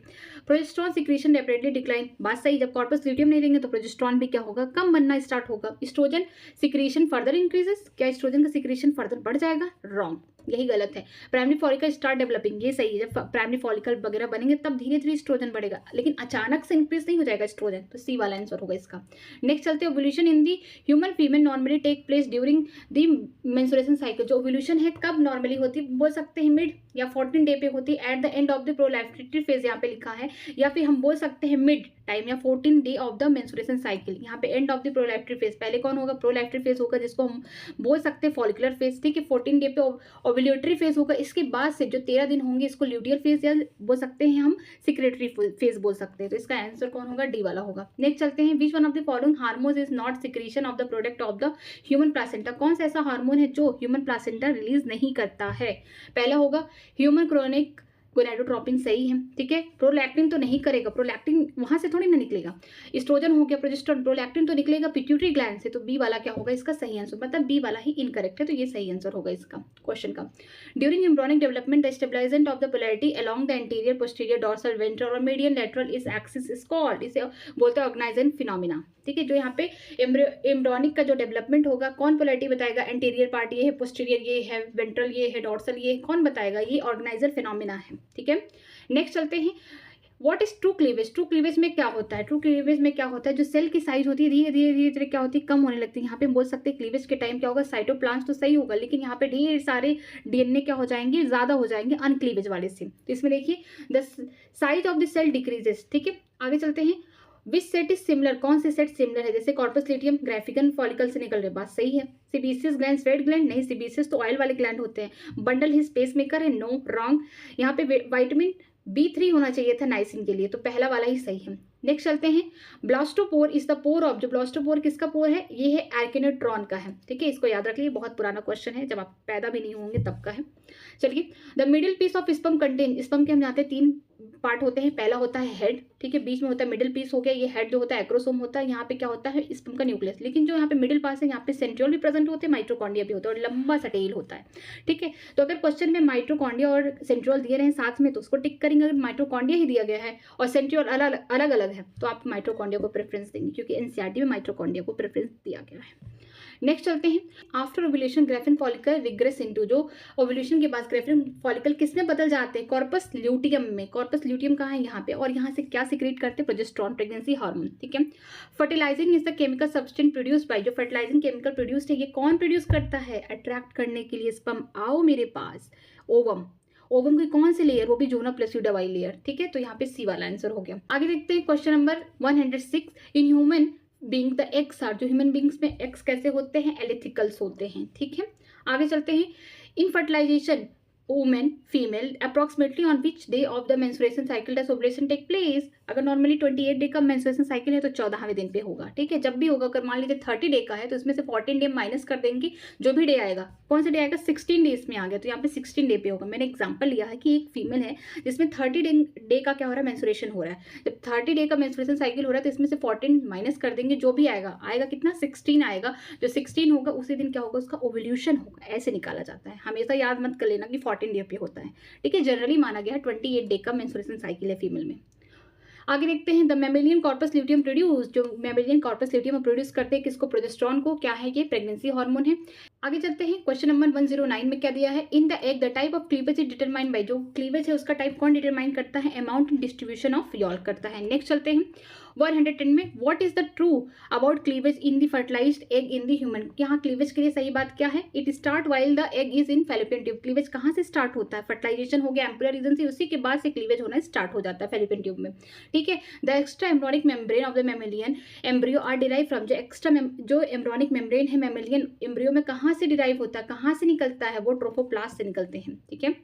प्रोजेस्टेरॉन सिक्रीशन रैपिडली डिक्लाइन, बात सही, जब कॉर्पस ल्यूटियम नहीं रहेंगे तो प्रोजेस्टेरॉन भी क्या होगा, कम बनना स्टार्ट होगा। एस्ट्रोजन सिक्रीशन फर्दर इंक्रीजेस, क्या एस्ट्रोजन का सिक्रीशन फर्दर बढ़ जाएगा, रॉन्ग, यही गलत है। प्राइमरी फॉलिकल स्टार्ट डेवलपिंग, ये सही है, जब प्राइमरी फॉलिकल वगैरह बनेंगे तब धीरे धीरे एस्ट्रोजन बढ़ेगा, लेकिन अचानक से इंक्रीज नहीं हो जाएगा एस्ट्रोजन, तो सी वाला आंसर होगा इसका। नेक्स्ट चलते हैं, ovulation in the human female normally take place during the menstruation cycle, जो ओव्यूलेशन है कब नॉर्मली होती है, बोल सकते हैं मिड या 14 डे पे होती है, at the end of the प्रोलैक्टेटरी फेज यहाँ पे लिखा है, या फिर हम बोल सकते हैं मिड टाइम या 14 day of the menstruation cycle, यहाँ पे एंड ऑफ द प्रोलैक्टेटरी फेज, पहले कौन होगा, प्रोलैक्टेटरी फेज होगा जिसको हम बोल सकते हैं फॉलिकुलर फेज। ठीक है, 14 डे पे ओव्यूलेटरी फेज होगा, इसके बाद से जो 13 दिन होंगे इसको ल्यूटियल फेज या बोल सकते हैं हम सिक्रेटरी फेज बोल सकते हैं, तो इसका आंसर कौन होगा, डी वाला होगा। नेक्स्ट चलते हैं, which one of the following hormones is not secretion of the product of the human placenta, कौन सा ऐसा हार्मोन है जो ह्यूमन प्लासेंटा रिलीज नहीं करता है। पहला होगा ह्यूमन क्रोनिक गोनेडोट्रोपिन, सही है। ठीक है, प्रोलैक्टिन तो नहीं करेगा, प्रोलैक्टिन वहां से थोड़ी ना निकलेगा, एस्ट्रोजन हो गया, प्रोजेस्टेरॉन, प्रोलैक्टिन तो निकलेगा पिट्यूटरी ग्लैंड से, तो बी वाला क्या होगा इसका सही आंसर, मतलब बी वाला ही इनकरेक्ट है, तो ये सही आंसर होगा इसका क्वेश्चन का। During embryonic development the stabilisation of the polarity along the anterior posterior dorsal ventral और मीडियन लेटरल इस एक्सिस इज कॉल्ड, इसे बोलते हैं ऑर्गेनाइजेशन फिनोमिना। ठीक है, जो यहाँ पे एम्ब्रियोनिक का जो डेवलपमेंट होगा, कौन पोलैरिटी बताएगा, एंटीरियर पार्ट ये है, पोस्टीरियर ये है, वेंट्रल ये है, डोर्सल ये है, कौन बताएगा, ये ऑर्गेनाइजर फिनोमिना है। ठीक है, नेक्स्ट चलते हैं, what is true cleavage, true cleavage में क्या होता है, ट्रू क्लीवेज में क्या होता है, जो सेल की साइज होती है धीरे धीरे धीरे धीरे क्या होती है, कम होने लगती है। यहाँ पे बोल सकते हैं क्लीवेज के टाइम क्या होगा, साइटोप्लाज्म तो सही होगा, लेकिन यहाँ पे ढेर सारे डीएनए क्या हो जाएंगे, ज्यादा हो जाएंगे अनक्लीवेज वाले से, तो इसमें देखिए the size of the cell decreases. ठीक है, आगे चलते हैं, विच सेट इज सिमिलर, कौन से सेट सिमिलर है, जैसे कॉर्पस ल्यूटियम ग्राफिकन फॉलिकल से निकल रहे, बात सही है। सिबेसियस ग्लैंड रेड ग्लैंड, नहीं सिबेसियस तो ऑयल वाले ग्लैंड होते हैं। बंडल ही स्पेस मेकर है, नो रॉन्ग। यहाँ पे विटामिन B3 होना चाहिए था नाइसिन के लिए, तो पहला वाला ही सही है। नेक्स्ट चलते हैं, blastopore is the pore of, जो ब्लास्टोपोर किसका पोर है, ये है आर्किनोट्रॉन का है, ठीक है, इसको याद रख लीजिए, बहुत पुराना क्वेश्चन है, जब आप पैदा भी नहीं होंगे तब का है। चलिए, the middle piece of sperm contain, sperm के हम जानते हैं 3 पार्ट होते हैं, पहला होता है हेड, ठीक है, बीच में होता है मिडिल पीस हो गया, ये हेड जो होता है एक्रोसोम होता है, यहाँ पे क्या होता है स्पर्म का न्यूक्लियस, लेकिन जो यहाँ पे मिडिल पास है यहाँ पे सेंट्रियोल भी प्रेजेंट होते हैं, माइटोकॉन्ड्रिया भी होता है और लंबा सा टेल होता है, ठीक है। तो अगर क्वेश्चन में माइटोकॉन्ड्रिया और सेंट्रियोल दिए रहे साथ में तो उसको टिक करेंगे, अगर माइटोकॉन्ड्रिया ही दिया गया है और सेंट्रियोल अलग अलग है तो आप माइटोकॉन्ड्रिया को प्रेफरेंस देंगे, क्योंकि एनसीईआरटी में माइटोकॉन्ड्रिया को प्रेफरेंस दिया गया है। नेक्स्ट चलते हैं, after ovulation Graafian follicle regress into, जो ओव्यूलेशन के बाद ग्रेफिन फॉलिकल किसमें बदल जाते हैं, कॉर्पस ल्यूटियम में। कॉर्पस ल्यूटियम कहाँ है, यहाँ पे, और यहाँ से क्या सीक्रेट करते हैं, प्रोजेस्टेरोन, प्रेगनेंसी हार्मोन, ठीक है। Fertilising is the chemical substance produced by, जो फर्टिलाइजिंग केमिकल प्रोड्यूस्ड है ये कौन प्रोड्यूस करता है, अट्रैक्ट करने के लिए स्पर्म, आओ मेरे पास, ओवम। ओवम की कौन सी लेयर, वो भी जोना प्लसीडा वाली लेयर, ठीक है, तो यहाँ पे सी वाला आंसर हो गया। आगे देखते हैं question number 106, in human being the eggs are, जो ह्यूमन बींग्स में एग्स कैसे होते हैं, एलिथिकल्स होते हैं, ठीक है। आगे चलते हैं, in fertilisation women female approximately on which day of the menstruation cycle does ovulation take place. अगर नॉर्मली 28 डे का मेंस्ट्रुएशन साइकिल है तो 14वें दिन पे होगा, ठीक है। जब भी होगा, अगर मान लीजिए 30 डे का है तो इसमें से 14 डे माइनस कर देंगे, जो भी डे आएगा, कौन सा डे आएगा, 16 डेज में आ गया तो यहाँ पे 16 डे पे होगा। मैंने एग्जाम्पल लिया है कि एक फीमेल है जिसमें 30 डे का क्या हो रहा है, मेंस्ट्रुएशन हो रहा है। जब 30 डे का मेंस्ट्रुएशन साइकिल हो रहा है तो इसमें से 14 माइनस कर देंगे, जो भी आएगा कितना, 16 आएगा। जो 16 होगा उसी दिन क्या होगा, उसका ओव्यूलेशन होगा, ऐसे निकाला जाता है। हमेशा याद मत कर लेना कि 14 डे पे होता है, ठीक है। जनरली माना गया है 28 डे का मेंस्ट्रुएशन साइकिल है फीमेल में। आगे देखते हैं, the mammalian corpus luteum produce, जो मैमेलियन कॉर्पस ल्यूटियम प्रोड्यूस करते हैं किसको, प्रोजेस्टेरोन को, क्या है ये, प्रेगनेंसी हार्मोन है। आगे चलते हैं, क्वेश्चन नंबर 109 में क्या दिया है, in the egg the type of cleavage is determined by, जो क्लीवेज है उसका टाइप कौन डिटरमाइन करता है, amount and distribution of yolk करता है। नेक्स्ट चलते हैं 110 में, what is the true about cleavage in the fertilized egg in the human. यहाँ क्लीवेज के लिए सही बात क्या है, it start while the egg is in fallopian tube. Cleavage कहाँ से स्टार्ट होता है, फर्टिलाइजेशन हो गया एम्ब्रियो रीजन से, उसी के बाद से क्लीवेज होना स्टार्ट हो जाता है फैलोपियन ट्यूब में, ठीक है। The extra embryonic membrane of the mammalian embryo are derive from, जो एक्स्ट्रा जो एम्ब्रियोनिक मेम्ब्रेन है मैमेलियन एम्ब्रियो में कहाँ से डिराइव होता है, कहाँ से निकलता है, वो ट्रोफोप्लास्ट से निकलते हैं, ठीक है।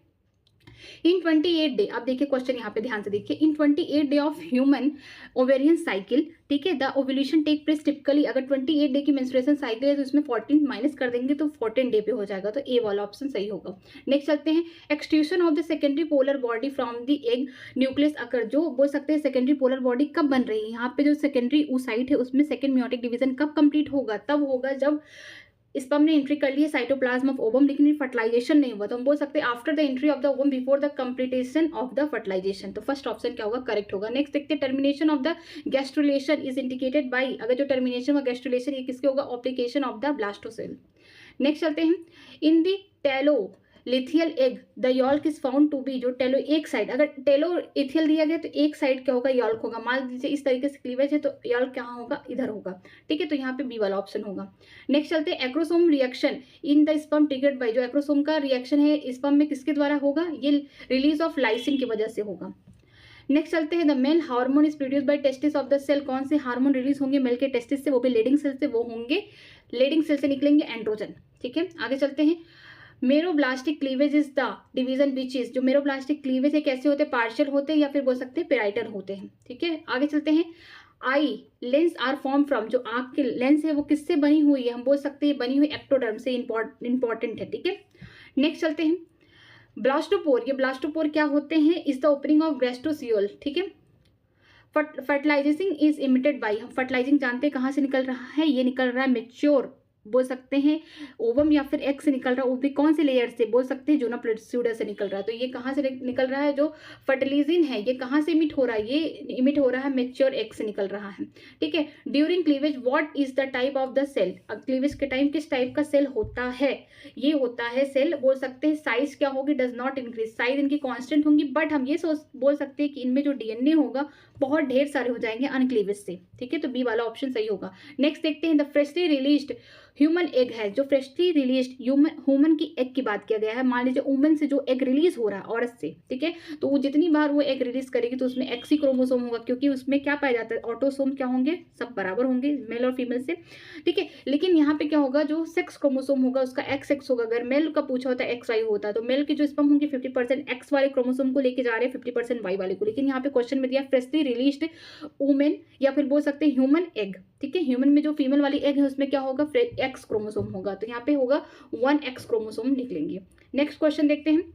इन 28 डे, अब देखिए क्वेश्चन यहाँ पे ध्यान से देखिए, in 28 day of human ovarian cycle, ठीक है, the ovulation take place typically. अगर 28 डे की मेंस्ट्रुएशन साइकिल है तो इसमें 14 माइनस कर देंगे तो 14 डे पे हो जाएगा, तो ए वाला ऑप्शन सही होगा। नेक्स्ट चलते हैं, extrusion of the secondary polar body from the egg nucleus occur, जो बोल सकते हैं सेकेंडरी पोलर बॉडी कब बन रही है, यहाँ पे जो सेकेंडरी साइट है उसमें सेकेंड मियोटिक डिवीजन कब कंप्लीट होगा, तब होगा जब स्पर्म ने एंट्री कर ली है साइटोप्लाज्म ऑफ ओवम, लेकिन फर्टिलाइजेशन नहीं हुआ, तो हम बोल सकते हैं after the entry of the ovum before the completion of the fertilisation, तो फर्स्ट ऑप्शन क्या होगा, करेक्ट होगा। नेक्स्ट देखते हैं, termination of the gastrulation is indicated by, अगर जो टर्मिनेशन हुआ गैस्ट्रुलेशन ये किसके होगा, obliteration of the blastocoel. Next चलते हैं, in the telolecithal egg the yolk is found to be, जो टेलो एक साइड, अगर टेलो इथियल दिया गया तो एक साइड क्या होगा, यॉल्क होगा। मान लीजिए इस तरीके से क्लीवेज है तो यॉल्क कहाँ होगा, इधर होगा, ठीक है, तो यहाँ पे बी वाला ऑप्शन होगा। नेक्स्ट चलते हैं, acrosome reaction in the sperm triggered by, जो एक्रोसोम का रिएक्शन है स्पर्म में किसके द्वारा होगा, ये रिलीज ऑफ लाइसिन की वजह से होगा। नेक्स्ट चलते हैं, the male hormone is produce by testis of the cell, कौन से हार्मोन रिलीज होंगे मेल के टेस्टिस से, वो भी लेडिंग सेल से, वो होंगे लेडिंग सेल से निकलेंगे एंड्रोजन, ठीक है। आगे चलते हैं, meroblastic cleavage is the division which is, जो मेरोब्लास्टिक क्लीवेज है कैसे होते हैं, पार्शियल होते हैं या फिर बोल सकते हैं पेराइटल होते हैं, ठीक है। आगे चलते हैं, eye lens are form from, जो आंख की लेंस है वो किससे बनी हुई है, हम बोल सकते हैं बनी हुई एक्टोडर्म से, इंपॉर्टेंट है, ठीक है। नेक्स्ट चलते हैं, ब्लास्टोपोर, ये ब्लास्टोपोर क्या होते हैं, इज द ओपनिंग ऑफ गैस्ट्रोसियोल, ठीक है। फर्टिलाइजिंग इज इमिटेड बाई, हम फर्टिलाइजिंग जानते हैं कहाँ से निकल रहा है, ये निकल रहा है मेच्योर बोल सकते हैं ओवम या फिर एग से निकल रहा है, वो भी कौन से लेयर से, बोल सकते हैं जोना प्लसीडा से निकल रहा है, तो ये कहाँ से निकल रहा है, जो फर्टिलाइजिन है ये कहाँ से इमिट हो रहा है, ये इमिट हो रहा है मेच्योर एग से निकल रहा है, ठीक है। During cleavage what is the type of the cell, अब क्लीवेज के टाइम किस टाइप का सेल होता है, ये होता है सेल, बोल सकते हैं साइज क्या होगी, डज नॉट इंक्रीज, साइज इनकी कांस्टेंट होंगी, बट हम ये बोल सकते हैं कि इनमें जो डीएनए होगा बहुत ढेर सारे हो जाएंगे अनक्लीवेज से, ठीक है, तो बी वाला ऑप्शन सही होगा। नेक्स्ट देखते हैं, the freshly released human egg है, जो फ्रेशली रिलीज्ड ह्यूमन की एग की बात किया गया है। मान लीजिए वुमन से जो एग रिलीज हो रहा है औरत से, ठीक है, तो वो जितनी बार वो एग रिलीज करेगी तो उसमें एक्स ही क्रोमोसोम होगा, क्योंकि उसमें क्या पाया जाता है, ऑटोसोम क्या होंगे, सब बराबर होंगे मेल और फीमेल से, ठीक है। लेकिन यहाँ पे क्या होगा, जो सेक्स क्रोमोसोम होगा उसका एक्स एक्स होगा। अगर मेल का पूछा होता है एक्स वाई होता है, तो मेल के जो स्पर्म होंगे 50% एक्स वाले क्रोमोसोम को लेके जा रहे हैं, 50% वाई वाले को। लेकिन यहाँ पे क्वेश्चन में दिया फ्रेशली रिलीज्ड वुमेन, या फिर बोल सकते हैं ह्यूमन एग, ठीक है। ह्यूमन में जो फीमेल वाली एग है उसमें क्या होगा, एक्स क्रोमोसोम होगा, तो यहाँ पे होगा 1x क्रोमोसोम निकलेंगे। नेक्स्ट क्वेश्चन देखते हैं।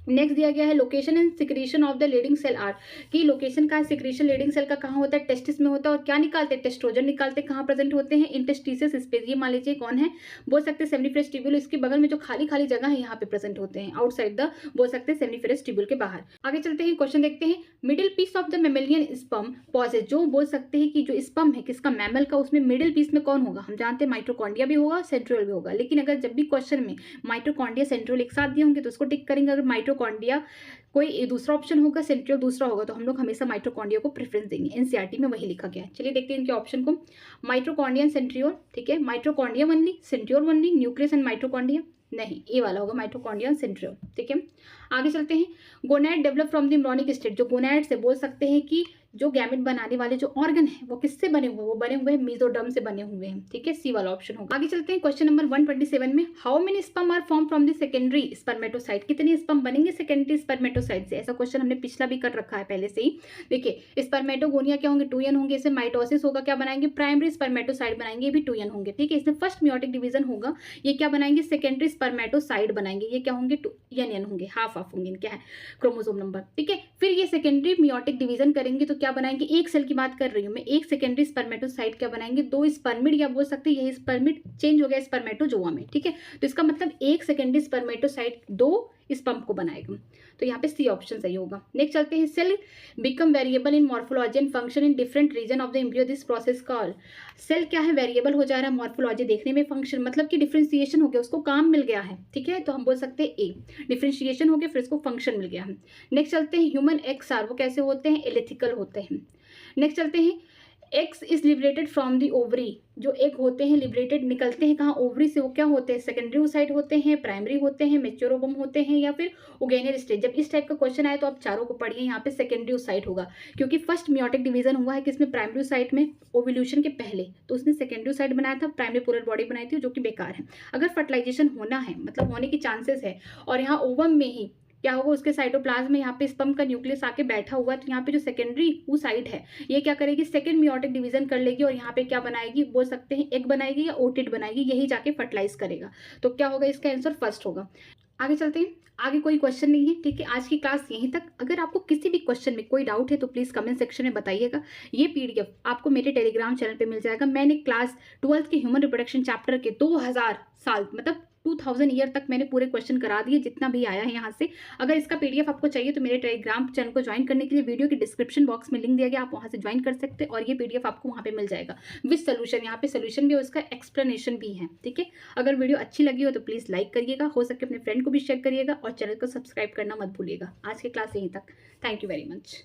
नेक्स्ट दिया गया है, location and secretion of the leading cell are, कि लोकेशन का सिक्रीशन लीडिंग सेल का कहाँ होता है, टेस्टिस में होता है। और क्या निकालते हैं, टेस्ट्रोजन निकालते हैं। कहाँ प्रेजेंट होते हैं, इंटेस्टिसियस स्पेस। ये मान लीजिए कौन है, बोल सकते हैं सेमिनिफरस ट्यूब्यूल, इसके बगल में जो खाली खाली जगह है यहाँ पे प्रेजेंट होते हैं, आउटसाइड द, बोल सकते हैं सेमिनिफरस ट्यूब्यूल के बाहर। आगे चलते हैं, क्वेश्चन देखते हैं, middle piece of the mammalian sperm possess, जो बोल सकते हैं कि जो स्पर्म है किसका, मैमल का, उसमें मिडिल पीस में कौन होगा, हम जानते हैं माइटोकॉन्ड्रिया भी होगा, सेंट्रियोल भी होगा। लेकिन अगर जब भी क्वेश्चन में माइटोकॉन्ड्रिया सेंट्रियोल एक साथ दिए होंगे तो उसको टिक करेंगे। अगर माइटोकॉन्ड्रिया कोई दूसरा ऑप्शन होगा, सेंट्रियोल दूसरा होगा, तो हम लोग हमेशा माइटोकॉन्ड्रिया को प्रेफरेंस देंगे। एनसीईआरटी में वही लिखा गया है। चलिए देखते हैं इनके ऑप्शन को, माइटोकॉन्ड्रिया एंड सेंट्रियोल, ठीक है, mitochondria only, centriole only, nucleus and mitochondria नहीं, ए वाला होगा माइटोकॉन्ड्रिया सेंट्रियोल, ठीक है। आगे चलते हैं, gonad develop from the embryonic state, जो गोनैड से बोल सकते हैं कि जो गैमेट बनाने वाले जो ऑर्गन है वो किससे बने हुए, वो बने हुए हैं मेसोडर्म से बने हुए हैं, ठीक है, सी वाला ऑप्शन होगा। आगे चलते हैं, क्वेश्चन नंबर 127 में, how many sperm are form from the secondary spermatocyte, कितने स्पर्म बनेंगे सेकेंडरी स्पर्मेटोसाइट से। ऐसा क्वेश्चन हमने पिछला भी कर रखा है पहले से ही। देखिए स्पर्मेटोगोनिया क्या होंगे, 2n होंगे। इससे माइटोसिस होगा, क्या बनाएंगे, प्राइमरी स्पर्मेटोसाइट बनाएंगे, ये भी 2n होंगे, ठीक है। इसमें फर्स्ट मियोटिक डिवीजन होगा, ये क्या बनाएंगे, सेकेंडरी स्पर्मेटोसाइट बनाएंगे, ये क्या होंगे, 2n होंगे, हाफ हाफ होंगे, क्या है क्रोमोसोम नंबर, ठीक है। फिर ये सेकेंडरी मियोटिक डिवीजन करेंगे तो क्या बनाएंगे, एक सेल की बात कर रही हूं मैं, एक सेकेंडरी स्पर्मेटोसाइट क्या बनाएंगे, 2 स्पर्मिड, या बोल सकते हैं यही स्पर्मिड चेंज हो गया स्पर्मेटोजोआ में, ठीक है। तो इसका मतलब एक सेकेंडरी स्पर्मेटोसाइट 2 स्पर्म को बनाएगा, तो यहाँ पे सी ऑप्शन सही होगा। नेक्स्ट चलते हैं, cell become variable in morphology and function in different region of the embryo, this process called, cell क्या है, वेरिएबल हो जा रहा है, मॉर्फोलॉजी देखने में, फंक्शन मतलब कि डिफरेंशिएशन हो गया, उसको काम मिल गया है, ठीक है, तो हम बोल सकते हैं ए, डिफरेंशिएशन हो गया फिर उसको फंक्शन मिल गया है। नेक्स्ट चलते हैं, ह्यूमन एक्स आर, वो कैसे होते हैं, एलिथिकल होते हैं। नेक्स्ट चलते हैं, x is liberated from the ovary, जो एग होते हैं लिबरेटेड निकलते हैं कहाँ, ओवरी से, वो क्या होते हैं, सेकेंडरी ओसाइट होते हैं, प्राइमरी होते हैं, मैच्योर ओवम होते हैं, या फिर ओगेनियल स्टेज। जब इस टाइप का क्वेश्चन आए तो आप चारों को पढ़िए, यहाँ पे सेकेंडरी ओसाइट होगा, क्योंकि फर्स्ट मियोटिक डिवीजन हुआ है किसमें, प्राइमरी ओसाइट में, ओव्यूलेशन के पहले, तो उसने सेकेंडरी ओसाइट बनाया था, प्राइमरी पूरल बॉडी बनाई थी, जो कि बेकार है। अगर फर्टिलाइजेशन होना है, मतलब होने की चांसेस है, और यहाँ ओवम में ही क्या होगा, उसके साइटोप्लाज्म में यहाँ पे स्पर्म का न्यूक्लियस आके बैठा हुआ है, तो यहाँ पे जो सेकेंडरी वो साइट है ये क्या करेगी, सेकंड मियोटिक डिवीजन कर लेगी, और यहाँ पे क्या बनाएगी, बोल सकते हैं एग बनाएगी या ओटिड बनाएगी, यही जाके फर्टिलाइज करेगा। तो क्या होगा, इसका आंसर फर्स्ट होगा। आगे चलते हैं, आगे कोई क्वेश्चन नहीं है, ठीक है। आज की क्लास यहीं तक। अगर आपको किसी भी क्वेश्चन में कोई डाउट है तो प्लीज़ कमेंट सेक्शन में बताइएगा। ये पीडीएफ आपको मेरे टेलीग्राम चैनल पे मिल जाएगा। मैंने क्लास 12th के ह्यूमन रिप्रोडक्शन चैप्टर के 2000 साल मतलब 2000 ईयर तक मैंने पूरे क्वेश्चन करा दिए, जितना भी आया है यहाँ से। अगर इसका पीडीएफ आपको चाहिए तो मेरे टेलीग्राम चैनल को ज्वाइन करने के लिए वीडियो के डिस्क्रिप्शन बॉक्स में लिंक दिया गया, आप वहाँ से ज्वाइन कर सकते हैं, और ये पीडीएफ आपको वहाँ पे मिल जाएगा विद सोल्यूशन। यहाँ पे सोल्यूशन भी और उसका एक्सप्लेनेशन भी है, ठीक है। अगर वीडियो अच्छी लगी हो तो प्लीज़ लाइक करिएगा, हो सके अपने फ्रेंड को भी शेयर करिएगा, और चैनल को सब्सक्राइब करना मत भूलिएगा। आज की क्लास यहीं तक। Thank you very much.